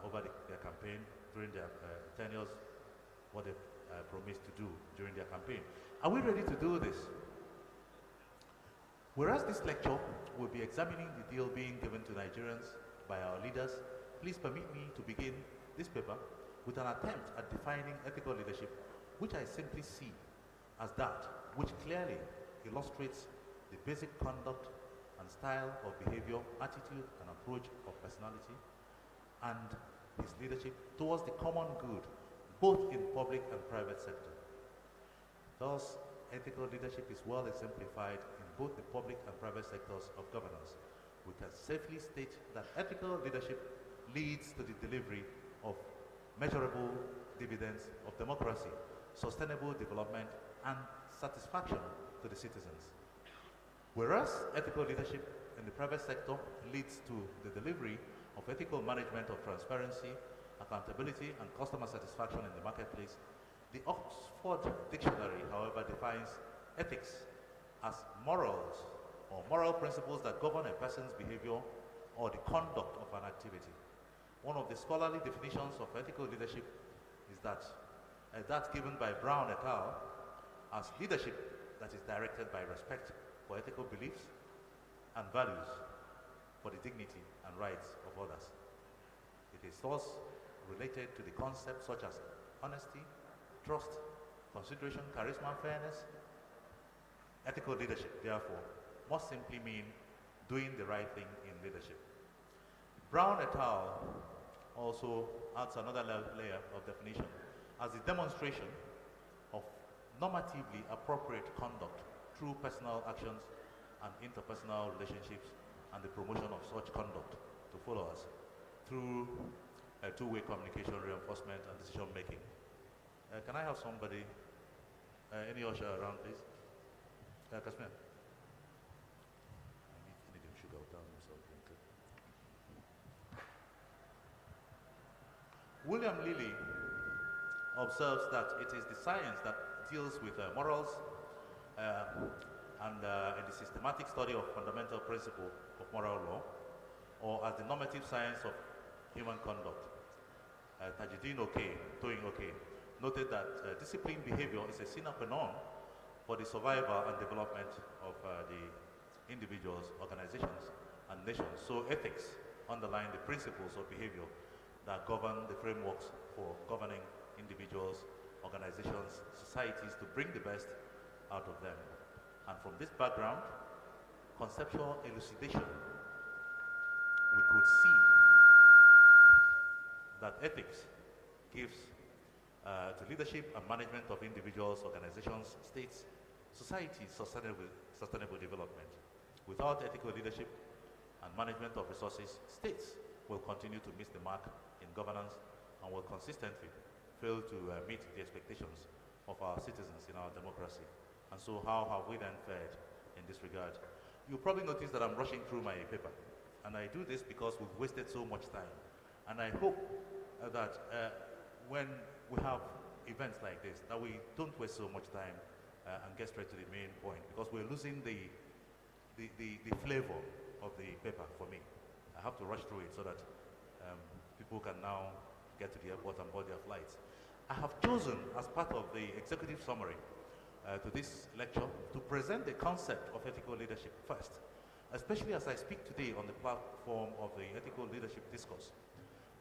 over their campaign during their tenures, what they promised to do during their campaign. Are we ready to do this? Whereas this lecture will be examining the deal being given to Nigerians by our leaders, please permit me to begin this paper with an attempt at defining ethical leadership, which I simply see as that which clearly illustrates the basic conduct and style of behavior, attitude and approach of personality, and his leadership towards the common good, both in public and private sector. Thus, ethical leadership is well exemplified in both the public and private sectors of governance. We can safely state that ethical leadership leads to the delivery of measurable dividends of democracy, sustainable development, and satisfaction to the citizens. Whereas ethical leadership in the private sector leads to the delivery of ethical management of transparency, accountability, and customer satisfaction in the marketplace, the Oxford Dictionary, however, defines ethics as morals or moral principles that govern a person's behavior or the conduct of an activity. One of the scholarly definitions of ethical leadership is that given by Brown et al. As leadership that is directed by respect for ethical beliefs and values for the dignity and rights of others. It is thus related to the concepts such as honesty, trust, consideration, charisma, fairness. Ethical leadership, therefore, must simply mean doing the right thing in leadership. Brown et al. Also adds another layer of definition as the demonstration of normatively appropriate conduct through personal actions and interpersonal relationships and the promotion of such conduct to followers through two-way communication, reinforcement, and decision making. Can I have somebody, any usher around, please? Kashmir. I need him sugar down himself. William Lilly observes that it is the science that deals with morals and in the systematic study of fundamental principle of moral law, or as the normative science of human conduct. Tajuddin Toyin Oke, noted that disciplined behavior is a sine qua non for the survival and development of the individuals, organizations, and nations. So ethics underline the principles of behavior that govern the frameworks for governing individuals, organizations, societies to bring the best out of them. And from this background, conceptual elucidation, we could see that ethics gives to leadership and management of individuals, organizations, states, societies sustainable development. Without ethical leadership and management of resources, states will continue to miss the mark in governance and will consistently fail to meet the expectations of our citizens in our democracy. And so how have we then fared in this regard? You'll probably notice that I'm rushing through my paper. And I do this because we've wasted so much time. And I hope that when we have events like this, that we don't waste so much time and get straight to the main point, because we're losing the flavor of the paper for me. I have to rush through it so that people can now get to the airport and board their flights. I have chosen, as part of the executive summary to this lecture, to present the concept of ethical leadership first, especially as I speak today on the platform of the ethical leadership discourse.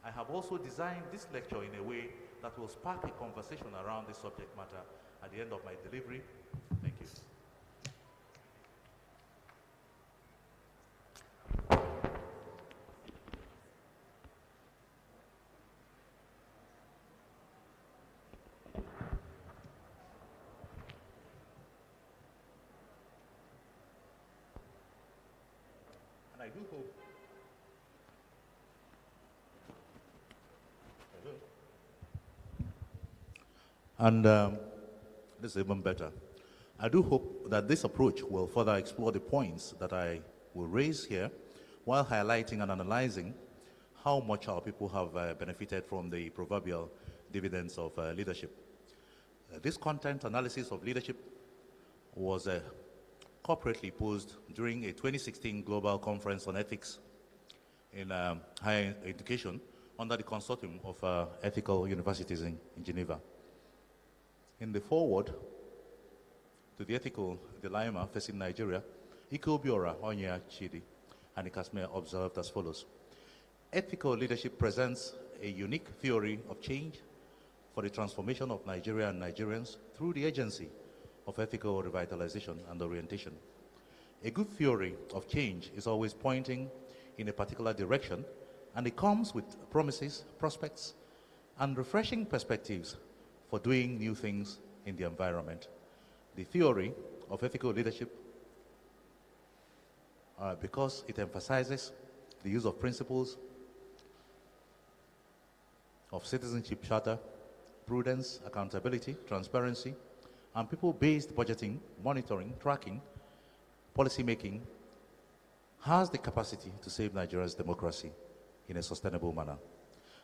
I have also designed this lecture in a way that will spark a conversation around this subject matter at the end of my delivery. Thank you. And I do hope and this is even better. I do hope that this approach will further explore the points that I will raise here while highlighting and analyzing how much our people have benefited from the proverbial dividends of leadership. This content analysis of leadership was corporately posed during a 2016 Global Conference on Ethics in Higher Education under the Consortium of Ethical Universities in Geneva. In the foreword to the ethical dilemma facing Nigeria, Ikobiora Onya Chidi and Ikasme observed as follows. Ethical leadership presents a unique theory of change for the transformation of Nigeria and Nigerians through the agency of ethical revitalization and orientation. A good theory of change is always pointing in a particular direction, and it comes with promises, prospects, and refreshing perspectives for doing new things in the environment. The theory of ethical leadership, because it emphasizes the use of principles of citizenship charter, prudence, accountability, transparency, and people-based budgeting, monitoring, tracking, policy making, has the capacity to save Nigeria's democracy in a sustainable manner.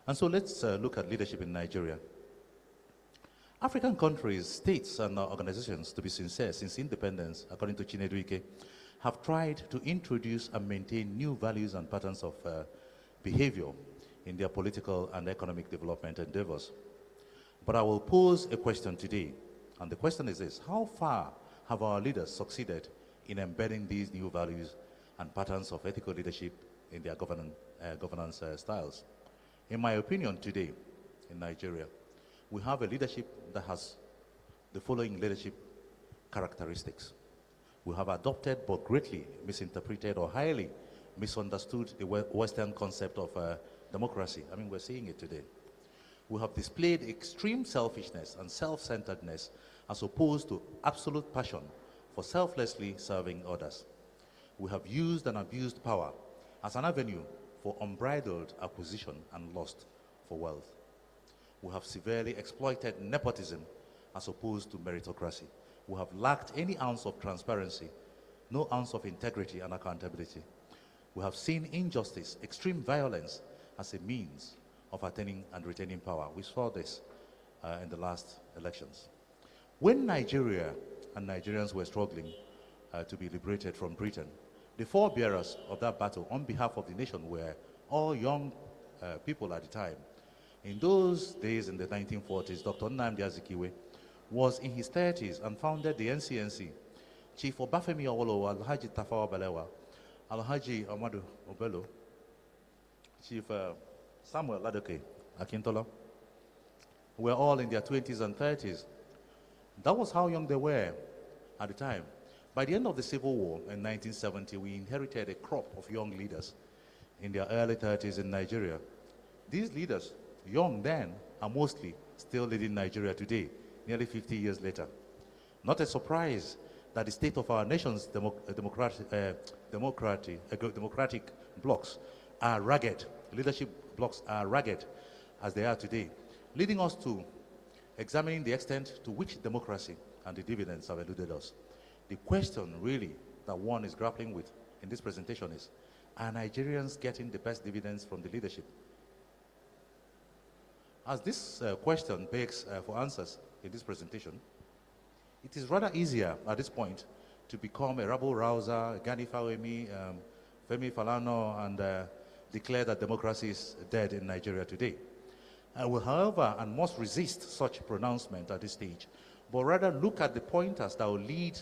And so let's look at leadership in Nigeria. African countries, states, and organizations, to be sincere, since independence, according to Chinedu Ike, have tried to introduce and maintain new values and patterns of behavior in their political and economic development endeavors. But I will pose a question today, and the question is this: how far have our leaders succeeded in embedding these new values and patterns of ethical leadership in their governance styles? In my opinion, today in Nigeria, we have a leadership that has the following leadership characteristics. We have adopted but greatly misinterpreted or highly misunderstood the Western concept of democracy. I mean, we're seeing it today. We have displayed extreme selfishness and self-centeredness as opposed to absolute passion for selflessly serving others. We have used and abused power as an avenue for unbridled acquisition and lust for wealth. We have severely exploited nepotism as opposed to meritocracy. We have lacked any ounce of transparency, no ounce of integrity and accountability. We have seen injustice, extreme violence as a means of attaining and retaining power. We saw this in the last elections. When Nigeria and Nigerians were struggling to be liberated from Britain, the forebearers of that battle on behalf of the nation were all young people at the time. In those days, in the 1940s, Dr. Nnamdi Azikiwe was in his 30s and founded the NCNC. Chief Obafemi Awolowo, Alhaji Tafawa Balewa, Alhaji Amadu Obelo, Chief Samuel Ladoke Akintola were all in their 20s and 30s. That was how young they were at the time. By the end of the Civil War in 1970, we inherited a crop of young leaders in their early 30s in Nigeria. These leaders, young then, are mostly still leading Nigeria today, nearly 50 years later. Not a surprise that the state of our nation's democratic blocks are ragged, leadership blocks are ragged as they are today, leading us to examining the extent to which democracy and the dividends have eluded us. The question really that one is grappling with in this presentation is, are Nigerians getting the best dividends from the leadership? As this question begs for answers in this presentation, it is rather easier at this point to become a rabble-rouser, Gani Fawemi, Femi Falana, and declare that democracy is dead in Nigeria today. I will, however, and must resist such pronouncement at this stage, but rather look at the pointers that will lead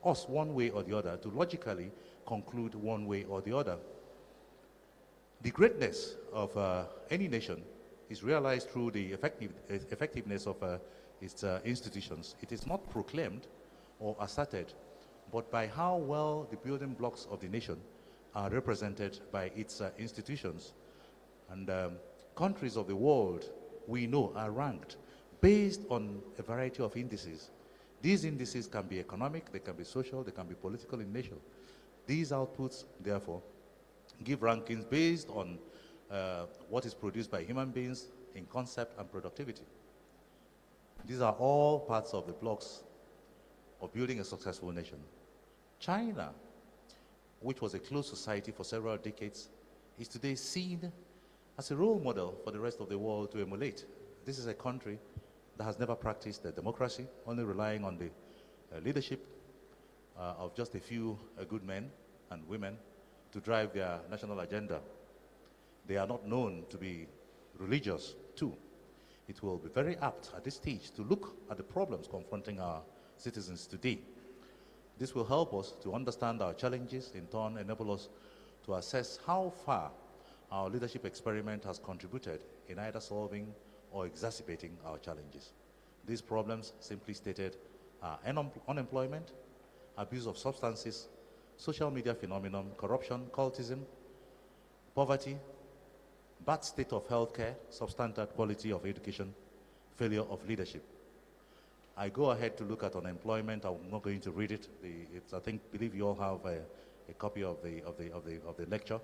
us one way or the other to logically conclude one way or the other. The greatness of any nation is realized through the effectiveness of its institutions. It is not proclaimed or asserted, but by how well the building blocks of the nation are represented by its institutions. And countries of the world, we know, are ranked based on a variety of indices. These indices can be economic, they can be social, they can be political in nature. These outputs, therefore, give rankings based on what is produced by human beings in concept and productivity. These are all parts of the blocks of building a successful nation. China, which was a closed society for several decades, is today seen as a role model for the rest of the world to emulate. This is a country that has never practiced democracy, only relying on the leadership of just a few good men and women to drive their national agenda. They are not known to be religious, too. It will be very apt at this stage to look at the problems confronting our citizens today. This will help us to understand our challenges, in turn enable us to assess how far our leadership experiment has contributed in either solving or exacerbating our challenges. These problems, simply stated, are unemployment, abuse of substances, social media phenomenon, corruption, cultism, poverty, bad state of healthcare, substandard quality of education, failure of leadership. I go ahead to look at unemployment. I'm not going to read it. Believe you all have a copy of the lecture.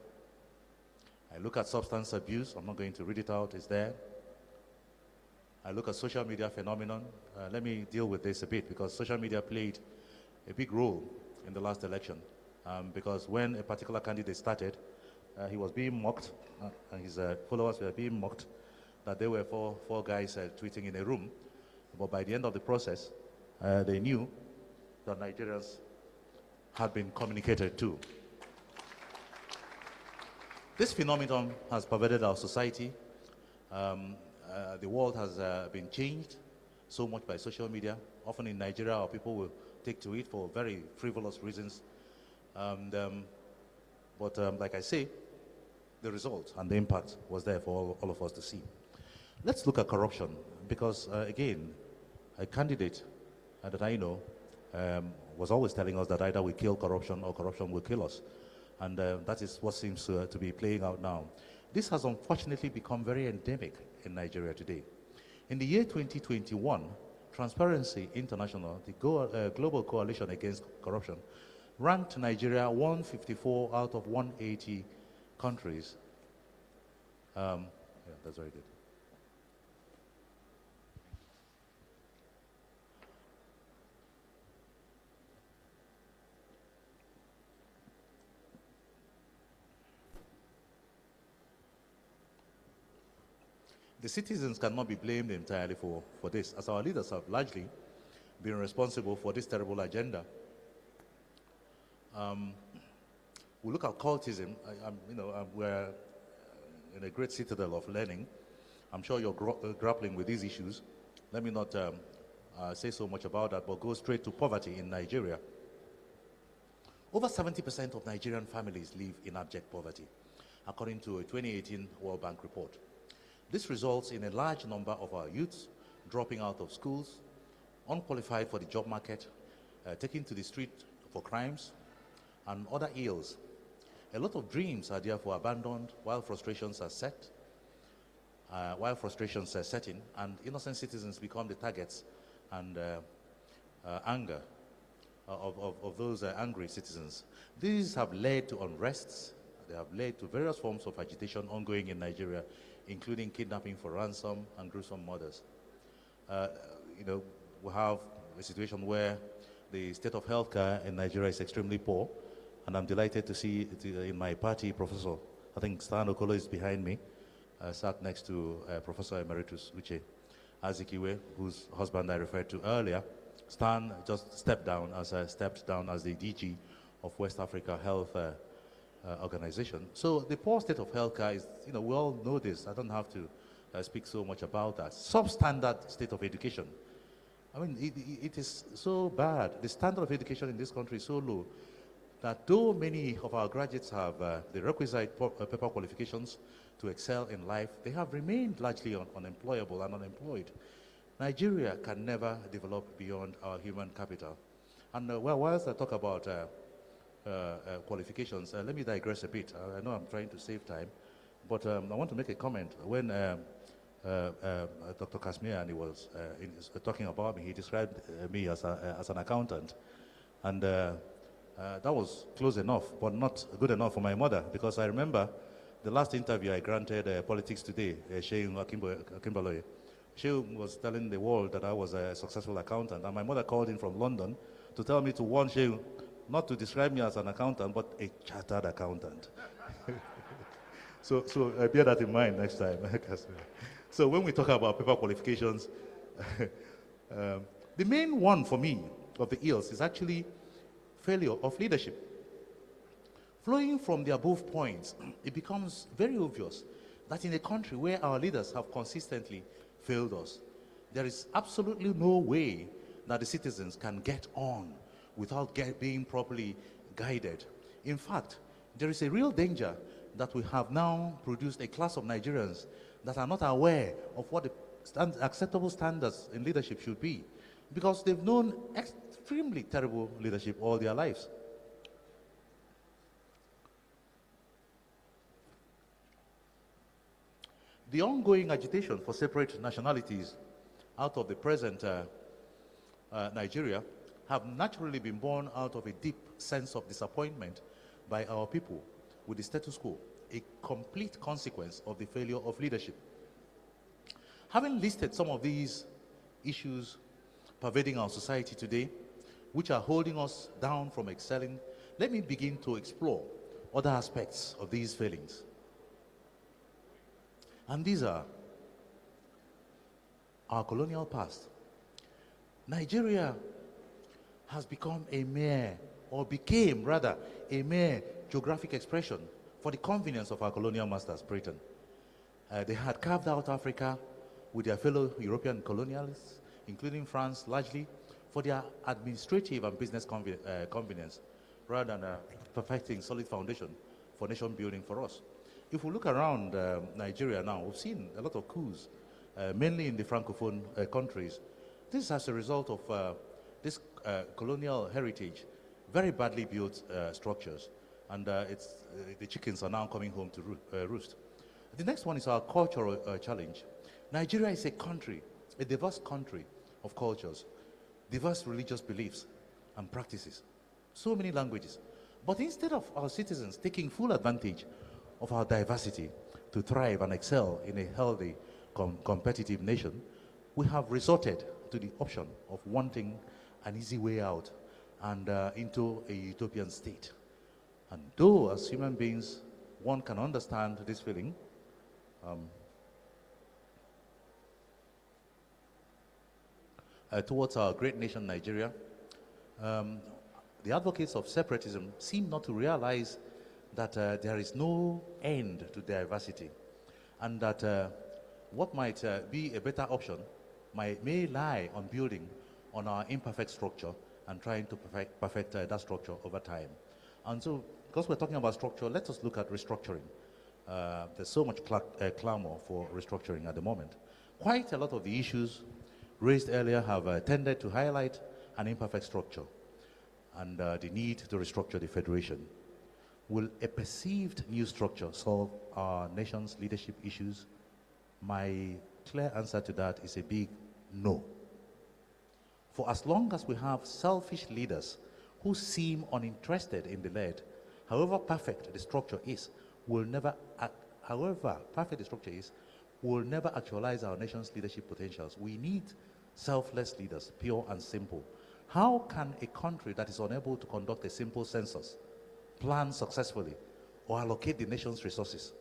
I look at substance abuse. I'm not going to read it out. It's there. I look at social media phenomenon. Let me deal with this a bit because social media played a big role in the last election. Because when a particular candidate started, he was being mocked, and his followers were being mocked, that there were four guys tweeting in a room. But by the end of the process, they knew that Nigerians had been communicated to. This phenomenon has pervaded our society. The world has been changed so much by social media. Often in Nigeria, our people will take to it for very frivolous reasons. But like I say, the result and the impact was there for all of us to see. Let's look at corruption, because again, a candidate that I know was always telling us that either we kill corruption or corruption will kill us. And that is what seems to be playing out now. This has unfortunately become very endemic in Nigeria today. In the year 2021, Transparency International, the Global Coalition Against Corruption, ranked Nigeria 154 out of 180 countries. Yeah, that's very good. The citizens cannot be blamed entirely for this, as our leaders have largely been responsible for this terrible agenda. We look at cultism. We're in a great citadel of learning. I'm sure you're grappling with these issues. Let me not say so much about that, but go straight to poverty in Nigeria. Over 70% of Nigerian families live in abject poverty, according to a 2018 World Bank report. This results in a large number of our youths dropping out of schools, unqualified for the job market, taken to the street for crimes, and other ills. A lot of dreams are therefore abandoned while frustrations are setting, and innocent citizens become the targets and anger of those angry citizens. These have led to unrests. They have led to various forms of agitation ongoing in Nigeria, including kidnapping for ransom and gruesome murders. We have a situation where the state of healthcare in Nigeria is extremely poor, and I'm delighted to see in my party, Professor, I think Stan Okolo is behind me, sat next to Professor Emeritus Uche Azikiwe, whose husband I referred to earlier. Stan just stepped down as the DG of West Africa Health Organization. So the poor state of healthcare is, we all know this. I don't have to speak so much about that. Substandard state of education. I mean, it is so bad. The standard of education in this country is so low that though many of our graduates have the requisite paper qualifications to excel in life, they have remained largely unemployable and unemployed. Nigeria can never develop beyond our human capital. And whilst I talk about qualifications, let me digress a bit. I know I'm trying to save time, but I want to make a comment. When Dr. Kashmir and he was talking about me, he described me as an accountant, and that was close enough, but not good enough for my mother, because I remember the last interview I granted Politics Today, Sheikh Akimbaloye. She was telling the world that I was a successful accountant, and my mother called in from London to tell me to warn Shehu not to describe me as an accountant, but a chartered accountant. So bear that in mind next time. So when we talk about paper qualifications, the main one for me of the ills is actually failure of leadership. Flowing from the above points, it becomes very obvious that in a country where our leaders have consistently failed us, there is absolutely no way that the citizens can get on without being properly guided. In fact, there is a real danger that we have now produced a class of Nigerians that are not aware of what the acceptable standards in leadership should be, because they've known extremely terrible leadership all their lives. The ongoing agitation for separate nationalities out of the present Nigeria have naturally been born out of a deep sense of disappointment by our people with the status quo, a complete consequence of the failure of leadership. Having listed some of these issues pervading our society today, which are holding us down from excelling, let me begin to explore other aspects of these failings. And these are our colonial past. Nigeria has become a mere, or became rather, a mere geographic expression for the convenience of our colonial masters, Britain. They had carved out Africa with their fellow European colonialists, including France, largely for their administrative and business convenience, rather than perfecting solid foundation for nation building for us. If we look around Nigeria now, we've seen a lot of coups, mainly in the Francophone countries. This is as a result of this colonial heritage, very badly built structures, and the chickens are now coming home to roost. The next one is our cultural challenge. Nigeria is a country, a diverse country of cultures, diverse religious beliefs and practices, so many languages. But instead of our citizens taking full advantage of our diversity to thrive and excel in a healthy, competitive nation, we have resorted to the option of wanting an easy way out and into a utopian state. And though as human beings, one can understand this feeling, towards our great nation, Nigeria, the advocates of separatism seem not to realize that there is no end to diversity, and that what might be a better option may lie on building on our imperfect structure and trying to perfect that structure over time. And so, because we're talking about structure, let us look at restructuring. There's so much clamor for restructuring at the moment. Quite a lot of the issues raised earlier have tended to highlight an imperfect structure and the need to restructure the federation. Will a perceived new structure solve our nation's leadership issues? My clear answer to that is a big no. For as long as we have selfish leaders who seem uninterested in the led, however perfect the structure is, will never actualize our nation's leadership potentials. We need selfless leaders, pure and simple. How can a country that is unable to conduct a simple census plan successfully or allocate the nation's resources?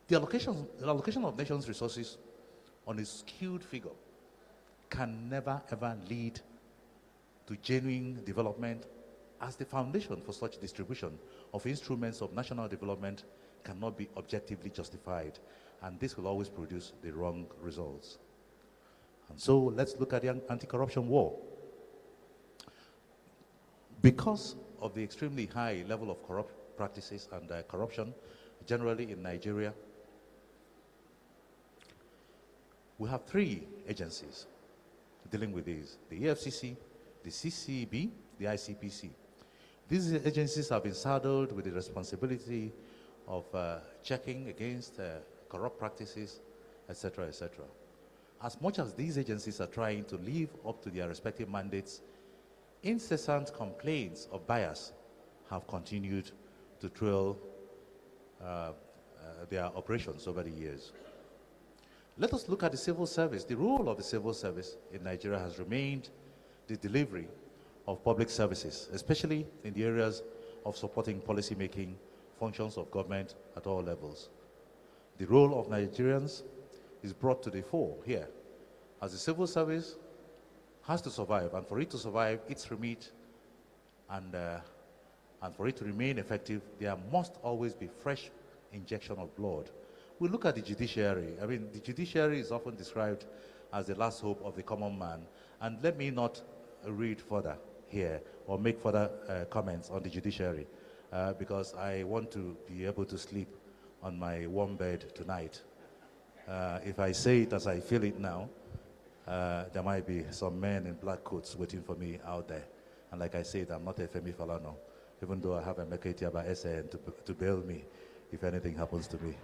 The allocation of nation's resources on a skewed figure can never ever lead to genuine development, as the foundation for such distribution of instruments of national development cannot be objectively justified, and this will always produce the wrong results. And so let's look at the anti-corruption war. Because of the extremely high level of corrupt practices and corruption generally in Nigeria, we have 3 agencies dealing with these: the EFCC, the CCB, the ICPC. These agencies have been saddled with the responsibility of checking against corrupt practices, etc., etc. As much as these agencies are trying to live up to their respective mandates, incessant complaints of bias have continued to trail their operations over the years. Let us look at the civil service. The role of the civil service in Nigeria has remained the delivery of public services, especially in the areas of supporting policy-making functions of government at all levels. The role of Nigerians is brought to the fore here, as the civil service has to survive, and for it to survive, its remit, and for it to remain effective, there must always be fresh injection of blood. We look at the judiciary. I mean, the judiciary is often described as the last hope of the common man. And let me not read further here or make further comments on the judiciary because I want to be able to sleep on my warm bed tonight. If I say it as I feel it now, there might be some men in black coats waiting for me out there. And like I said, I'm not a Femi Falana, even though I have a Etiaba SN to bail me if anything happens to me.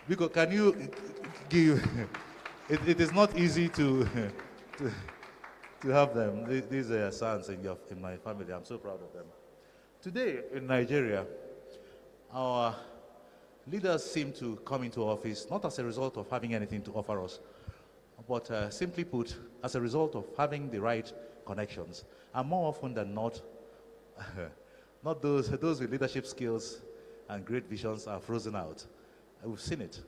Because can you give, it is not easy to have them, these sons in my family. I'm so proud of them. Today in Nigeria, our leaders seem to come into office not as a result of having anything to offer us, but simply put, as a result of having the right connections. And more often than not, not those with leadership skills and great visions are frozen out. We've seen it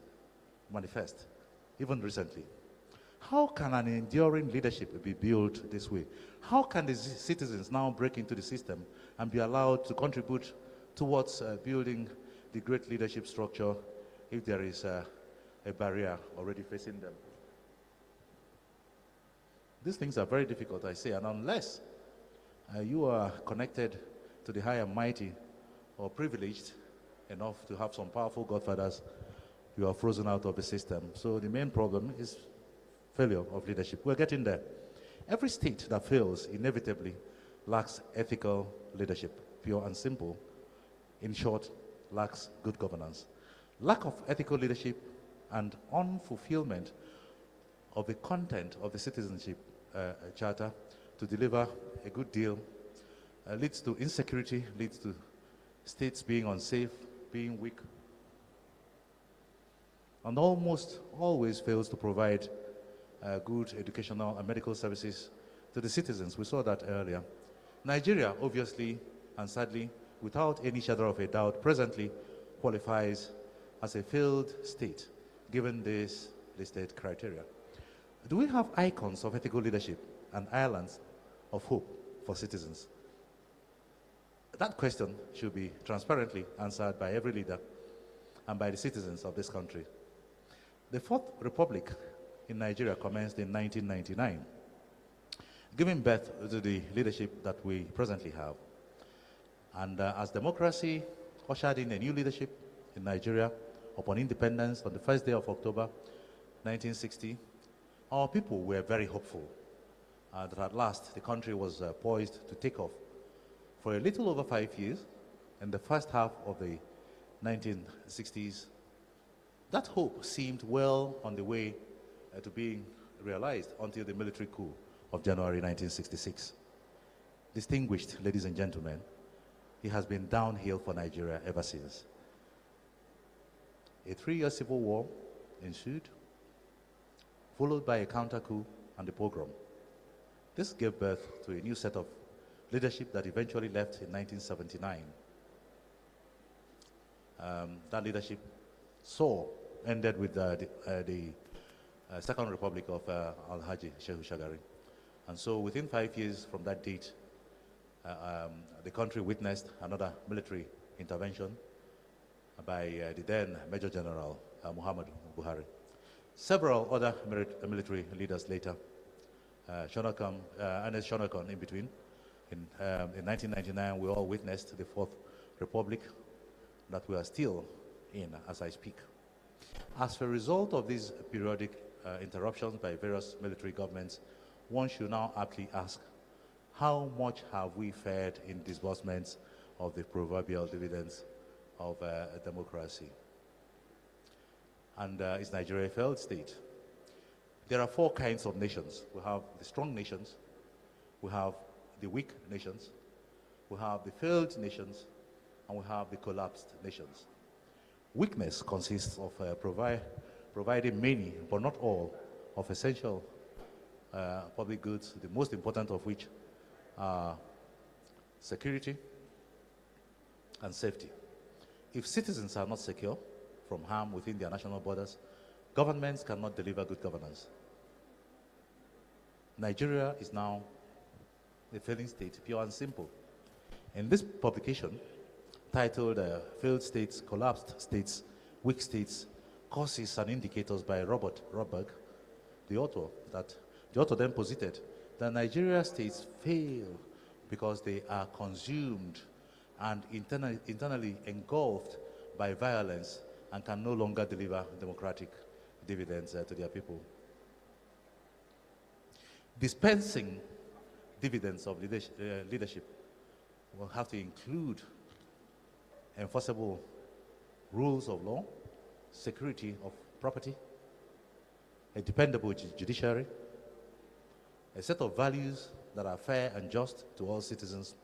manifest, even recently. How can an enduring leadership be built this way? How can the citizens now break into the system and be allowed to contribute towards building the great leadership structure if there is a barrier already facing them? These things are very difficult, I say, and unless you are connected to the high and mighty or privileged enough to have some powerful godfathers, you are frozen out of the system. So the main problem is failure of leadership. We're getting there. Every state that fails inevitably lacks ethical leadership, pure and simple. In short, lacks good governance. Lack of ethical leadership and unfulfillment of the content of the citizenship charter to deliver a good deal leads to insecurity, leads to states being unsafe, being weak, and almost always fails to provide good educational and medical services to the citizens. We saw that earlier. Nigeria, obviously and sadly, without any shadow of a doubt, presently qualifies as a failed state, given this listed criteria. Do we have icons of ethical leadership and islands of hope for citizens? That question should be transparently answered by every leader and by the citizens of this country. The Fourth Republic in Nigeria commenced in 1999, giving birth to the leadership that we presently have. And as democracy ushered in a new leadership in Nigeria upon independence on the first day of October 1960, our people were very hopeful that at last the country was poised to take off. For a little over 5 years, in the first half of the 1960s, that hope seemed well on the way to being realized until the military coup of January 1966. Distinguished ladies and gentlemen, it has been downhill for Nigeria ever since. A 3-year civil war ensued, followed by a counter coup and a pogrom. This gave birth to a new set of leadership that eventually left in 1979. That leadership ended with the Second Republic of Alhaji Shehu Shagari. And so within 5 years from that date, the country witnessed another military intervention by the then Major General Muhammad Buhari. Several other military leaders later, Ernest Shonekan in between. In 1999, we all witnessed the Fourth Republic that we are still in as I speak. As a result of these periodic interruptions by various military governments, one should now aptly ask, how much have we fared in disbursements of the proverbial dividends of democracy? And is Nigeria a failed state? There are 4 kinds of nations. We have the strong nations, we have the weak nations, we have the failed nations, and we have the collapsed nations. Weakness consists of providing many, but not all, of essential public goods, the most important of which are security and safety. If citizens are not secure from harm within their national borders, governments cannot deliver good governance. Nigeria is now a failing state, pure and simple. In this publication, titled Failed States, Collapsed States, Weak States, Causes and Indicators by Robert Roberg, the author then posited that Nigeria states fail because they are consumed and internally engulfed by violence and can no longer deliver democratic dividends to their people. Dispensing dividends of leadership will have to include enforceable rules of law, security of property, a dependable judiciary, a set of values that are fair and just to all citizens.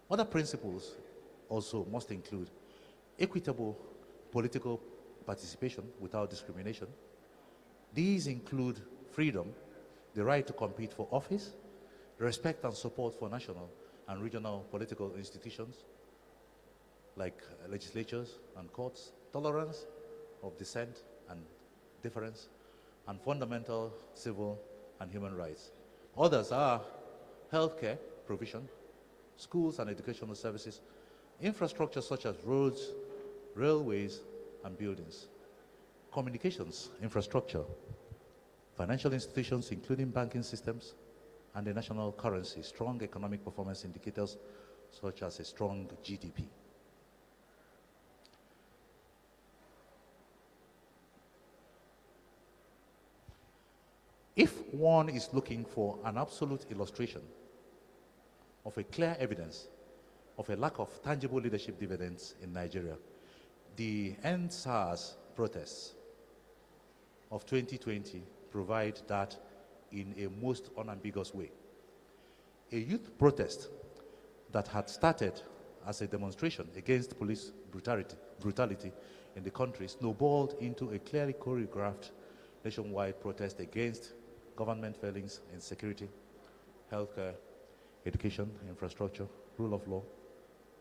Other principles also must include equitable political participation without discrimination. These include freedom, the right to compete for office, respect and support for national and regional political institutions like legislatures and courts, tolerance of dissent and difference, and fundamental civil and human rights. Others are healthcare provision, schools and educational services, infrastructure such as roads, railways, and buildings, communications infrastructure, financial institutions including banking systems, and the national currency, strong economic performance indicators such as a strong GDP. If one is looking for an absolute illustration of a clear evidence of a lack of tangible leadership dividends in Nigeria, the End SARS protests of 2020 provide that in a most unambiguous way. A youth protest that had started as a demonstration against police brutality in the country snowballed into a clearly choreographed nationwide protest against government failings in security, healthcare, education, infrastructure, rule of law,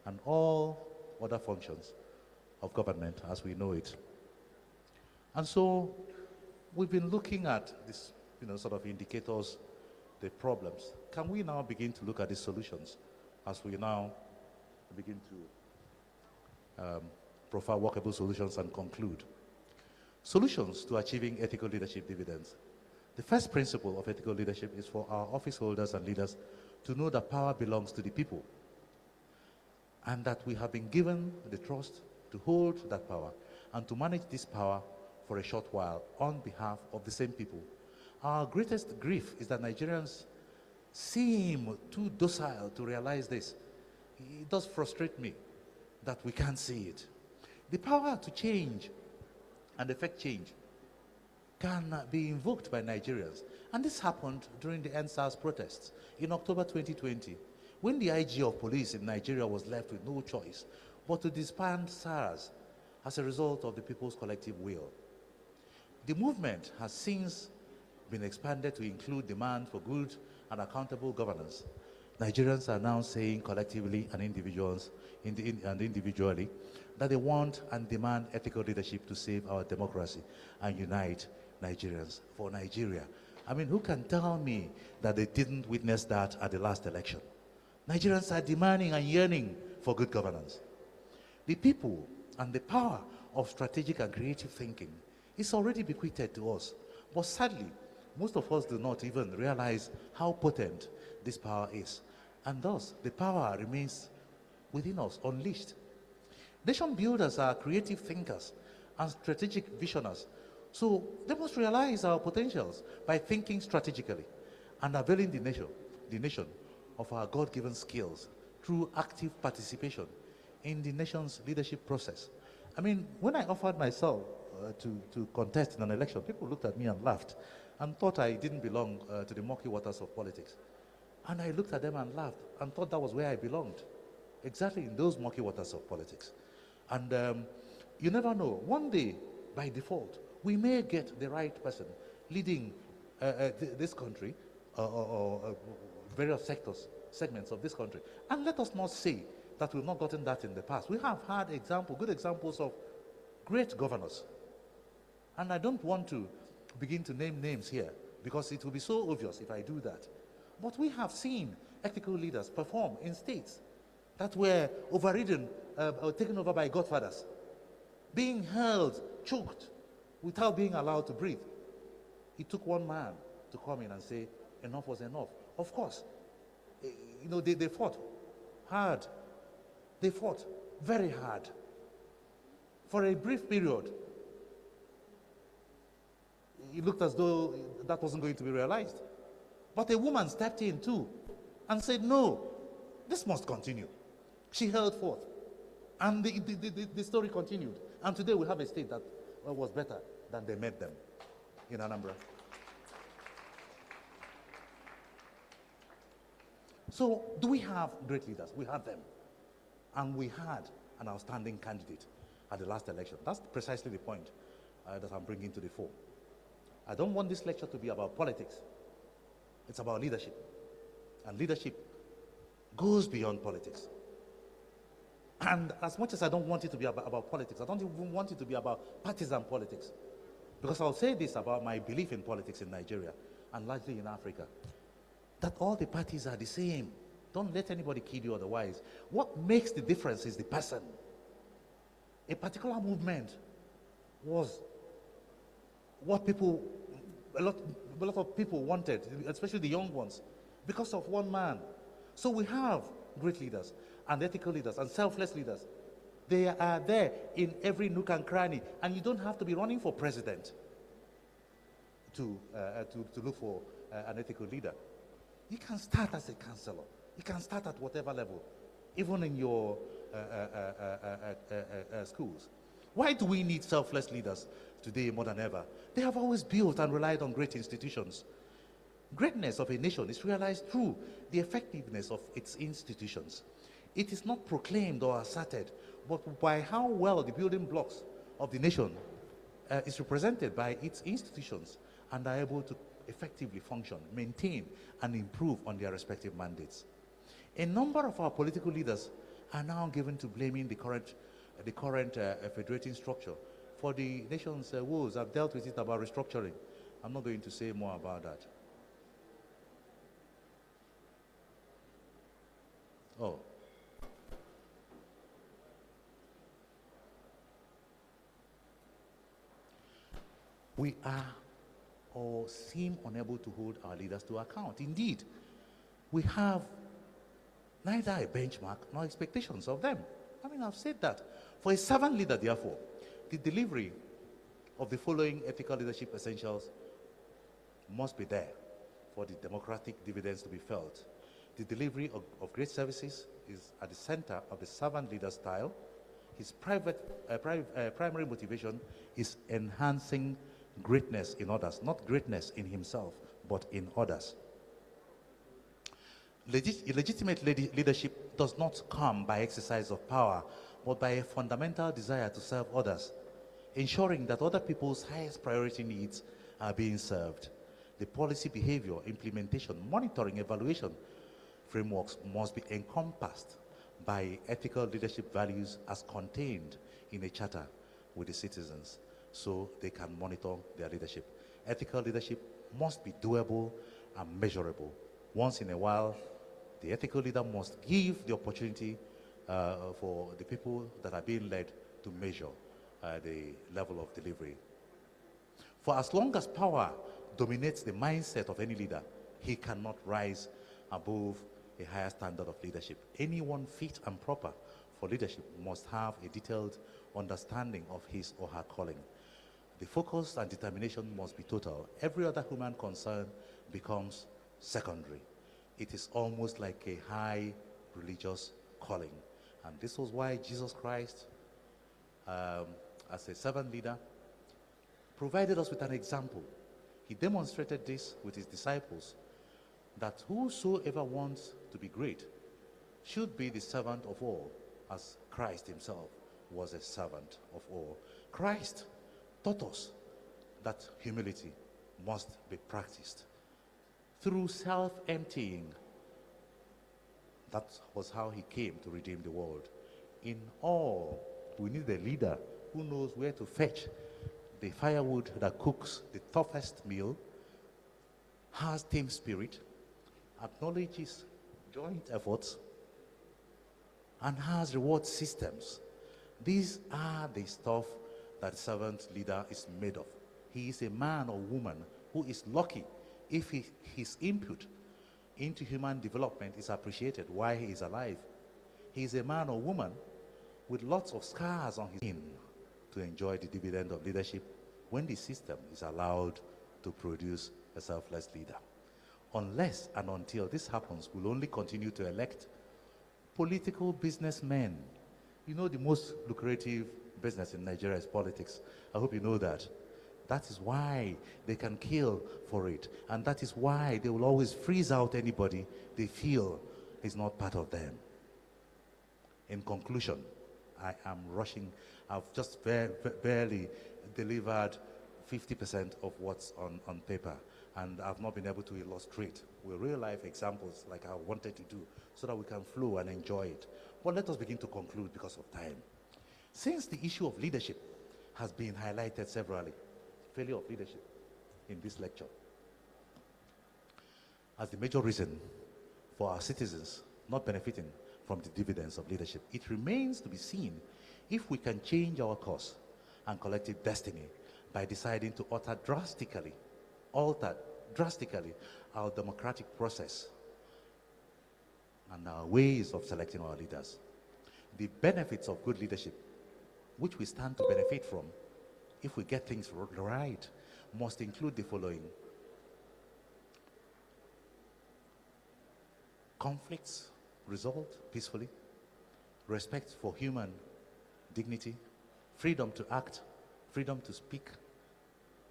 and all other functions of government as we know it. And so we've been looking at this, sort of indicators, the problems. Can we now begin to look at the solutions as we now begin to profile workable solutions and conclude? Solutions to achieving ethical leadership dividends. The first principle of ethical leadership is for our office holders and leaders to know that power belongs to the people and that we have been given the trust to hold that power and to manage this power for a short while on behalf of the same people. Our greatest grief is that Nigerians seem too docile to realize this. It does frustrate me that we can't see it. The power to change and effect change can be invoked by Nigerians. And this happened during the End SARS protests in October 2020, when the IG of police in Nigeria was left with no choice but to disband SARS as a result of the people's collective will. The movement has since been expanded to include demand for good and accountable governance. Nigerians are now saying collectively and individually that they want and demand ethical leadership to save our democracy and unite Nigerians for Nigeria. I mean, who can tell me that they didn't witness that at the last election? Nigerians are demanding and yearning for good governance. The people and the power of strategic and creative thinking is already bequeathed to us. But sadly, most of us do not even realize how potent this power is. And thus, the power remains within us, unleashed. Nation builders are creative thinkers and strategic visionaries. So they must realize our potentials by thinking strategically and availing the nation of our God-given skills through active participation in the nation's leadership process. I mean, when I offered myself to contest in an election, people looked at me and laughed and thought I didn't belong to the murky waters of politics. And I looked at them and laughed and thought that was where I belonged, exactly in those murky waters of politics. And you never know. One day, by default, we may get the right person leading this country or various sectors segments of this country. And let us not say that we've not gotten that in the past. We have had good examples of great governors. And I don't want to begin to name names here because it will be so obvious if I do that. But we have seen ethical leaders perform in states that were overridden or taken over by godfathers, being held, choked, without being allowed to breathe. It took one man to come in and say, enough was enough. Of course, they fought hard. They fought very hard. For a brief period, it looked as though that wasn't going to be realized. But a woman stepped in too and said, no, this must continue. She held forth. And the story continued. And today we have a state that was better than they made them in Anambra. So, do we have great leaders? We have them. And we had an outstanding candidate at the last election. That's precisely the point that I'm bringing to the fore. I don't want this lecture to be about politics. It's about leadership. And leadership goes beyond politics. And as much as I don't want it to be about politics, I don't even want it to be about partisan politics. Because I'll say this about my belief in politics in Nigeria and largely in Africa, that all the parties are the same. Don't let anybody kid you otherwise. What makes the difference is the person. A particular movement was what a lot of people wanted, especially the young ones, because of one man. So we have great leaders and ethical leaders and selfless leaders. They are there in every nook and cranny, and you don't have to be running for president to look for an ethical leader. You can start as a counselor. You can start at whatever level, even in your schools. Why do we need selfless leaders today more than ever? They have always built and relied on great institutions. Greatness of a nation is realized through the effectiveness of its institutions. It is not proclaimed or asserted, but by how well the building blocks of the nation is represented by its institutions and are able to effectively function, maintain, and improve on their respective mandates. A number of our political leaders are now given to blaming the current federating structure for the nation's woes. I've dealt with it about restructuring. I'm not going to say more about that. Oh. We are or seem unable to hold our leaders to account. Indeed, we have neither a benchmark nor expectations of them. I mean, I've said that. For a servant leader, therefore, the delivery of the following ethical leadership essentials must be there for the democratic dividends to be felt. The delivery of great services is at the center of the servant leader style. His primary motivation is enhancing greatness in others, not greatness in himself, but in others. Legitimate leadership does not come by exercise of power, but by a fundamental desire to serve others, ensuring that other people's highest priority needs are being served. The policy, behavior, implementation, monitoring, evaluation frameworks must be encompassed by ethical leadership values as contained in a charter with the citizens, so they can monitor their leadership. Ethical leadership must be doable and measurable. Once in a while, the ethical leader must give the opportunity for the people that are being led to measure the level of delivery. For as long as power dominates the mindset of any leader, he cannot rise above a higher standard of leadership. Anyone fit and proper for leadership must have a detailed understanding of his or her calling. The focus and determination must be total. Every other human concern becomes secondary. It is almost like a high religious calling. And this was why Jesus Christ, as a servant leader, provided us with an example. He demonstrated this with his disciples, that whosoever wants to be great should be the servant of all, as Christ himself was a servant of all. Christ taught us that humility must be practiced through self-emptying, That was how he came to redeem the world. In all, we need a leader who knows where to fetch the firewood that cooks the toughest meal, has team spirit, acknowledges joint efforts, and has reward systems. These are the stuff that servant leader is made of. He is a man or woman who is lucky if his input into human development is appreciated while he is alive. He is a man or woman with lots of scars on his skin to enjoy the dividend of leadership when the system is allowed to produce a selfless leader. Unless and until this happens, we'll only continue to elect political businessmen. You know, the most lucrative business in Nigeria is politics. I hope you know that. That is why they can kill for it. And that is why they will always freeze out anybody they feel is not part of them. In conclusion, I am rushing. I've just barely delivered 50% of what's on paper. And I've not been able to illustrate with real-life examples like I wanted to do so that we can flow and enjoy it. But let us begin to conclude because of time. Since the issue of leadership has been highlighted severally, failure of leadership in this lecture, as the major reason for our citizens not benefiting from the dividends of leadership, it remains to be seen if we can change our course and collective destiny by deciding to alter drastically our democratic process and our ways of selecting our leaders. The benefits of good leadership, which we stand to benefit from if we get things right, must include the following: conflicts resolved peacefully, respect for human dignity, freedom to act, freedom to speak,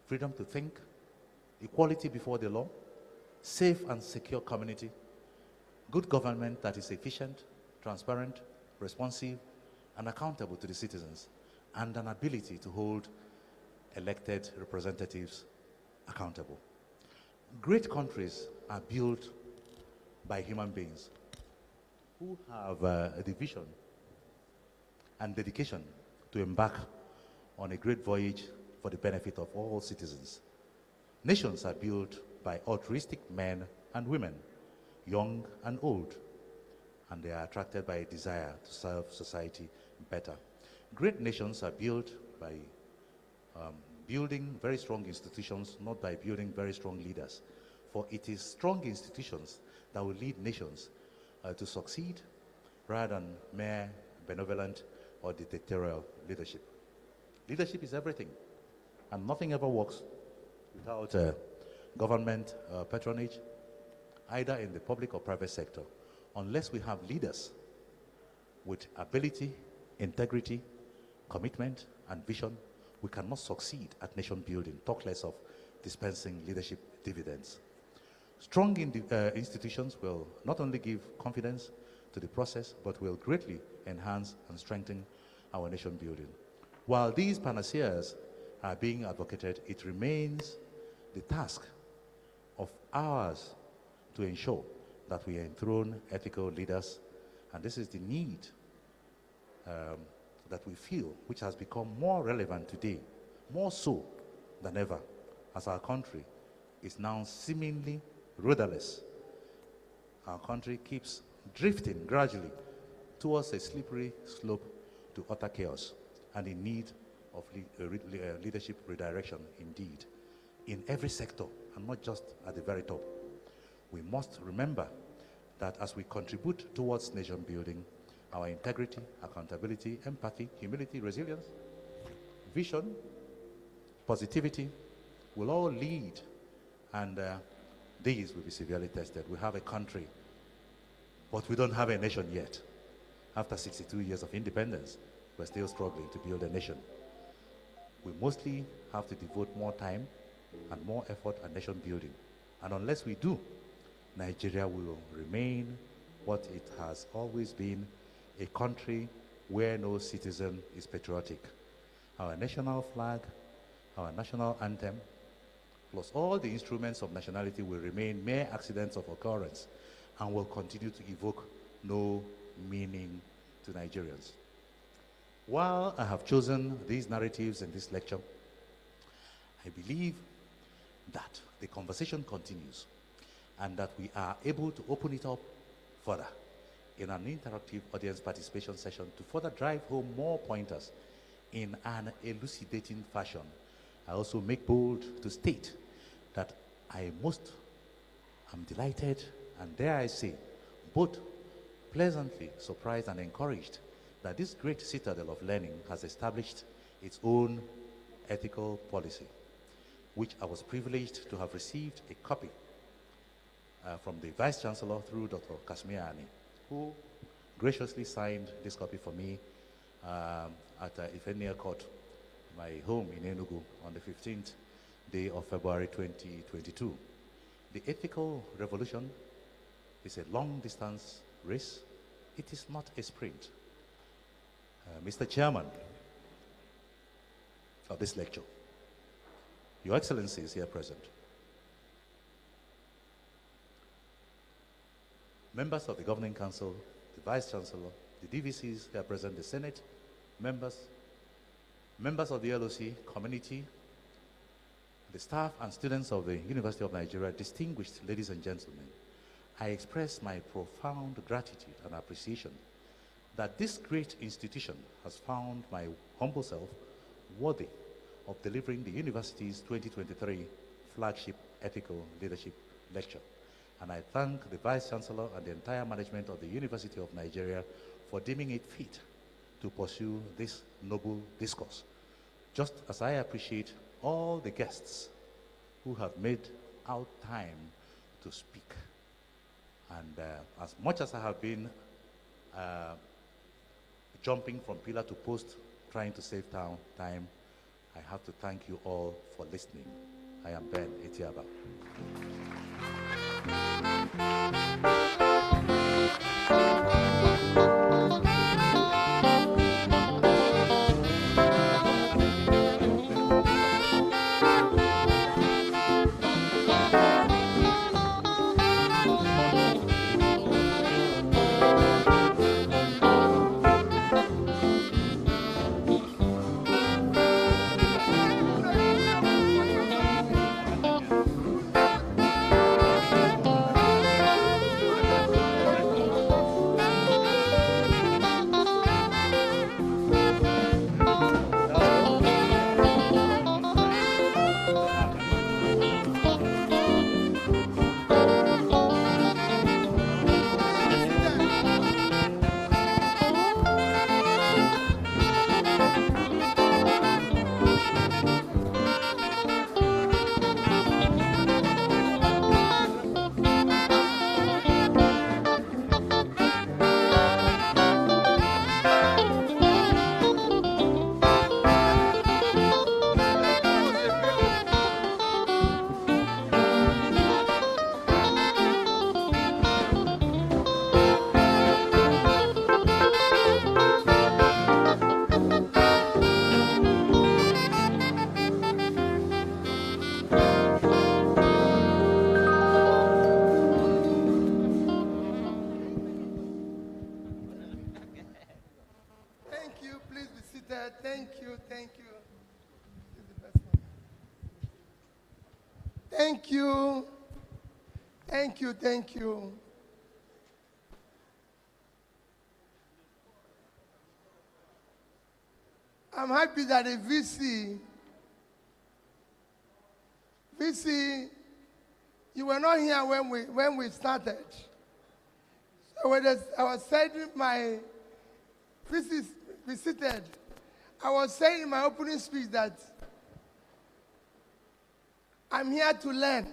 freedom to think, equality before the law, safe and secure community, good government that is efficient, transparent, responsive, and accountable to the citizens, and an ability to hold elected representatives accountable. Great countries are built by human beings who have the vision and dedication to embark on a great voyage for the benefit of all citizens. Nations are built by altruistic men and women, young and old, and they are attracted by a desire to serve society better. Great nations are built by building very strong institutions, not by building very strong leaders. For it is strong institutions that will lead nations to succeed rather than mere benevolent or dictatorial leadership. Leadership is everything, and nothing ever works without government patronage, either in the public or private sector, unless we have leaders with ability, integrity, commitment, and vision. We cannot succeed at nation building, talk less of dispensing leadership dividends. Strong institutions will not only give confidence to the process, but will greatly enhance and strengthen our nation building. While these panaceas are being advocated, it remains the task of ours to ensure that we enthrone ethical leaders, and this is the need that we feel, which has become more relevant today, more so than ever, as our country is now seemingly rudderless. Our country keeps drifting gradually towards a slippery slope to utter chaos and in need of leadership redirection indeed, in every sector and not just at the very top. We must remember that as we contribute towards nation building, our integrity, accountability, empathy, humility, resilience, vision, positivity will all lead, and these will be severely tested. We have a country, but we don't have a nation yet. After 62 years of independence, we're still struggling to build a nation. We mostly have to devote more time and more effort at nation building. And unless we do, Nigeria will remain what it has always been, a country where no citizen is patriotic. Our national flag, our national anthem, plus all the instruments of nationality will remain mere accidents of occurrence and will continue to evoke no meaning to Nigerians. While I have chosen these narratives in this lecture, I believe that the conversation continues and that we are able to open it up further in an interactive audience participation session to further drive home more pointers in an elucidating fashion. I also make bold to state that I most am delighted and, dare I say, both pleasantly surprised and encouraged that this great citadel of learning has established its own ethical policy, which I was privileged to have received a copy from the Vice Chancellor through Dr. Kashmir Ani, who graciously signed this copy for me at Ifenia Court, my home in Enugu, on the 15th day of February 2022. The ethical revolution is a long-distance race. It is not a sprint. Mr. Chairman of this lecture, Your Excellencies here present, members of the Governing Council, the Vice Chancellor, the DVCs here present, the Senate, members of the LOC, community, the staff and students of the University of Nigeria, distinguished ladies and gentlemen, I express my profound gratitude and appreciation that this great institution has found my humble self worthy of delivering the university's 2023 flagship ethical leadership lecture. And I thank the Vice Chancellor and the entire management of the University of Nigeria for deeming it fit to pursue this noble discourse, just as I appreciate all the guests who have made out time to speak. And as much as I have been jumping from pillar to post, trying to save time, I have to thank you all for listening. I am Ben Etiaba. Thank you. I'm happy that a VC, you were not here when we started. So I was saying my VC visited. I was saying in my opening speech that I'm here to learn.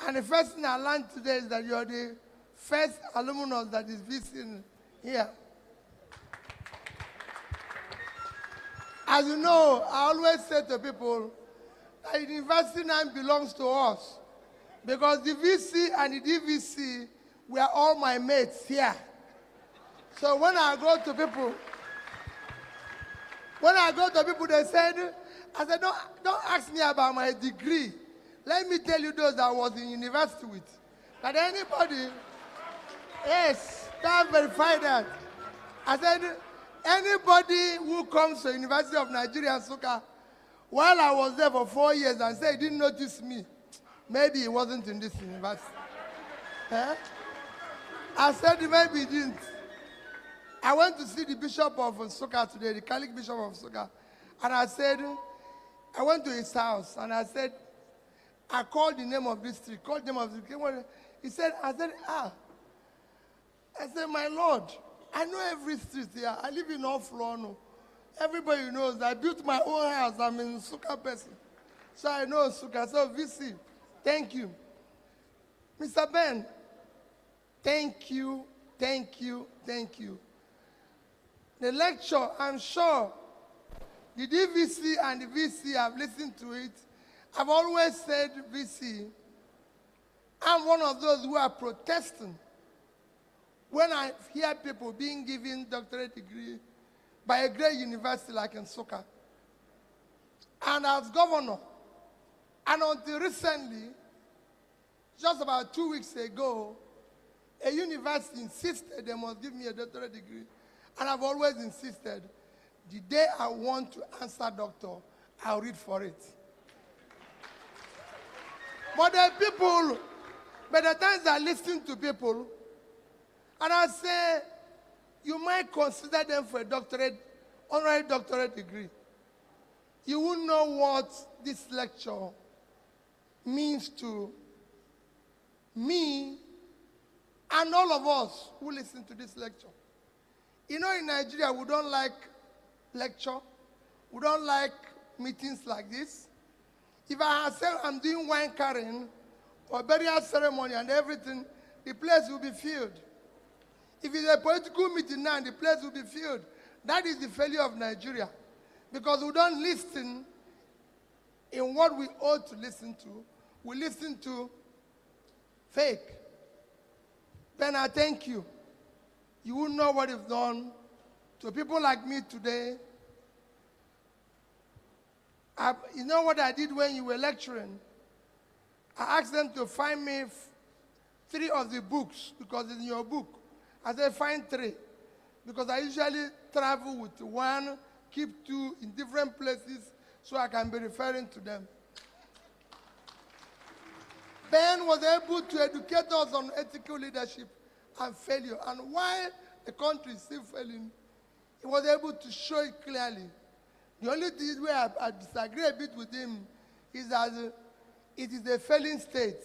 And the first thing I learned today is that you're the first alumnus that is visiting here. As you know, I always say to people that the university now belongs to us because the VC and the DVC were all my mates here. So when I go to people, they said, I said, don't ask me about my degree. Let me tell you those that I was in university with. That Yes, can't verify that. I said, anybody who comes to University of Nigeria, Nsukka, while I was there for 4 years and said he didn't notice me, maybe he wasn't in this university. Eh? I said maybe he didn't. I went to see the Bishop of Nsukka today, the Catholic Bishop of Nsukka, and I said, I went to his house and I said, I called the name of this street, called the name of the street. He said, I said, my Lord, I know every street here. I live in Off-Lono. Everybody knows. I built my own house. I'm a Nsukka person. So I know Nsukka. So VC, thank you. Mr. Ben, thank you, thank you, thank you. The lecture, I'm sure the DVC and the VC have listened to it. I've always said, VC, I'm one of those who are protesting when I hear people being given doctorate degree by a great university like Nsukka. And as governor, and until recently, just about 2 weeks ago, a university insisted they must give me a doctorate degree. And I've always insisted, the day I want to answer doctor, I'll read for it. But the people, by the times I listen to people, and I say, you might consider them for a doctorate, honorary doctorate degree. You won't know what this lecture means to me and all of us who listen to this lecture. You know, in Nigeria, we don't like lecture. We don't like meetings like this. If I say I'm doing wine carrying or burial ceremony and everything, the place will be filled. If it's a political meeting now, the place will be filled. That is the failure of Nigeria. Because we don't listen in what we ought to listen to. We listen to fake. Ben, I thank you. You wouldn't know what you've done to people like me today. You know what I did when you were lecturing? I asked them to find me 3 of the books, because it's in your book. I said, find 3. Because I usually travel with 1, keep 2 in different places so I can be referring to them. Ben was able to educate us on ethical leadership and failure. And while the country is still failing, he was able to show it clearly. The only thing where I disagree a bit with him is that it is a failing state,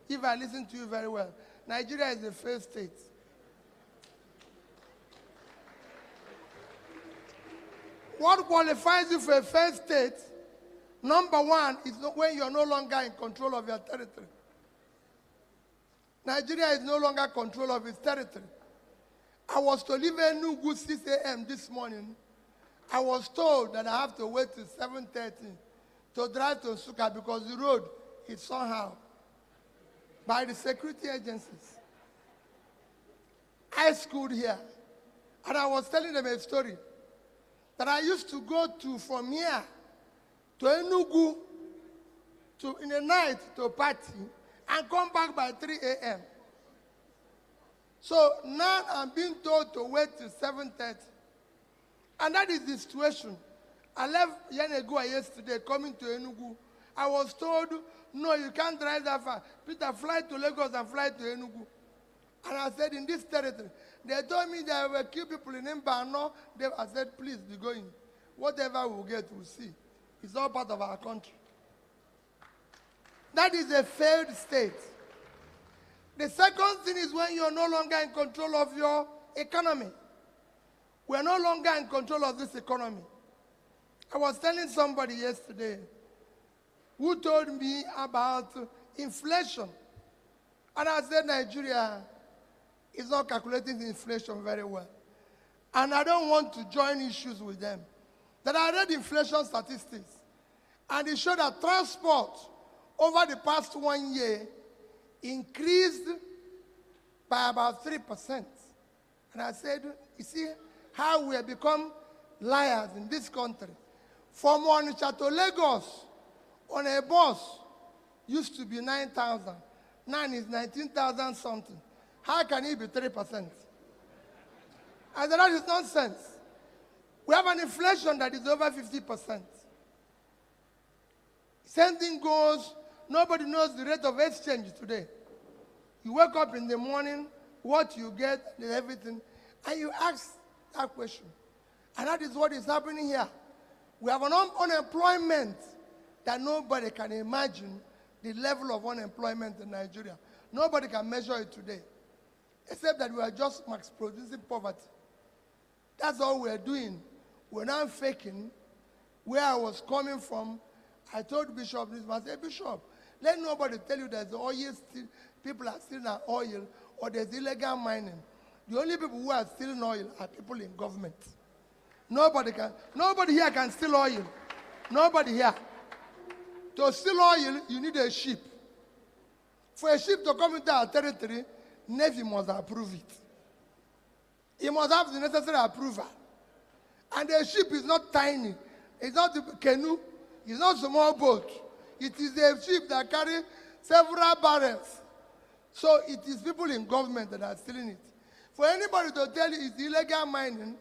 if I listen to you very well. Nigeria is a failed state. What qualifies you for a failed state, number 1, is when you're no longer in control of your territory. Nigeria is no longer in control of its territory. I was to leave Enugu 6 a.m. this morning. I was told that I have to wait till 7:30 to drive to Nsukka because the road is somehow by the security agencies. I schooled here, and I was telling them a story that I used to go from here to Enugu in the night to a party and come back by 3 a.m. So now I'm being told to wait till 7:30. And that is the situation. I left Yanegua yesterday coming to Enugu. I was told, no, you can't drive that far. Peter, fly to Lagos and fly to Enugu. And I said, in this territory, they told me there were few people in Mbano. I said, please be going. Whatever we'll get, we'll see. It's all part of our country. That is a failed state. The second thing is when you're no longer in control of your economy. We're no longer in control of this economy. I was telling somebody yesterday who told me about inflation. And I said Nigeria is not calculating the inflation very well. And I don't want to join issues with them. That I read inflation statistics, and it showed that transport over the past 1 year increased by about 3%. And I said, you see how we have become liars in this country. From Onitsha to Lagos on a bus used to be 9,000. Now it's 19,000 something. How can it be 3%? I said, that is nonsense. We have an inflation that is over 50%. Same thing goes, nobody knows the rate of exchange today. You wake up in the morning, what you get, and everything, and you ask that question. And that is what is happening here. We have an unemployment that nobody can imagine the level of unemployment in Nigeria. Nobody can measure it today, except that we are just max producing poverty. That's all we're doing. We're not faking where I was coming from. I told Bishop this, I said, Bishop, let nobody tell you there's oil still, people are stealing our oil, or there's illegal mining. The only people who are stealing oil are people in government. Nobody here can steal oil. Nobody here. To steal oil, you need a ship. For a ship to come into our territory, Navy must approve it. It must have the necessary approval. And the ship is not tiny. It's not a canoe. It's not a small boat. It is a ship that carries several barrels. So it is people in government that are stealing it. For anybody to tell you it's illegal mining,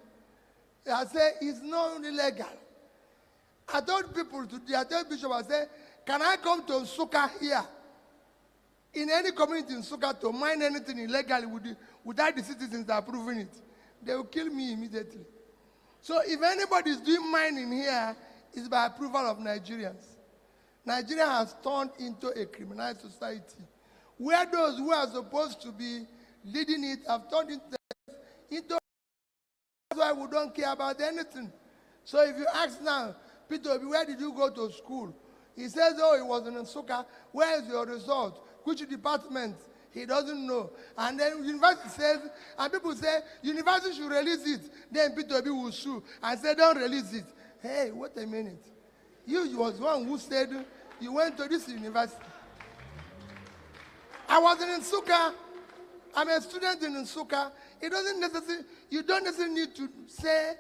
I say it's not illegal. I told people today, I told Bishop, I said, can I come to Nsukka here? In any community in Nsukka to mine anything illegally without the citizens approving it, they will kill me immediately. So if anybody is doing mining here, it's by approval of Nigerians. Nigeria has turned into a criminalized society, where those who are supposed to be leading it have turned into that's why we don't care about anything. So if you ask now, Peter, where did you go to school? He says, oh, he was in Nsukka. Where is your result? Which department? He doesn't know. And then university says, and people say, university should release it. Then Peter will sue and say, don't release it. Hey, wait a minute. You was one who said you went to this university. I was in Nsukka. I'm a student in Nsukka. It doesn't necessarily, you don't necessarily need to say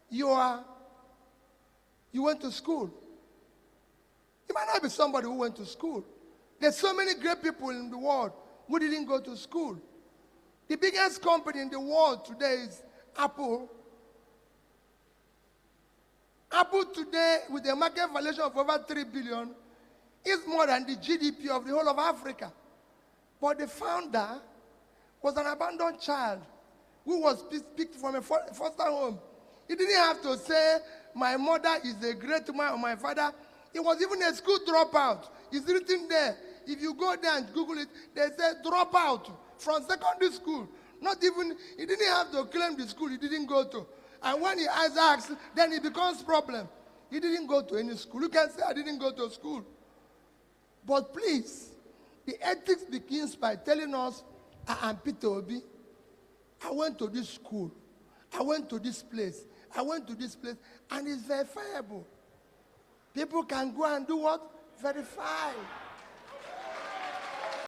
you went to school. You might not be somebody who went to school. There's so many great people in the world who didn't go to school. The biggest company in the world today is Apple. Apple today, with a market valuation of over 3 billion, is more than the GDP of the whole of Africa. But the founder was an abandoned child who was picked from a foster home. He didn't have to say, my mother is a great woman or my father. He was even a school dropout. It's written there. If you go there and Google it, they say dropout from secondary school. Not even, he didn't have to claim the school he didn't go to. And when he asks, then it becomes problem. He didn't go to any school. You can say, I didn't go to school. But please, the ethics begins by telling us, I am Peter Obi. I went to this school. I went to this place. I went to this place. And it's verifiable. People can go and do what? Verify.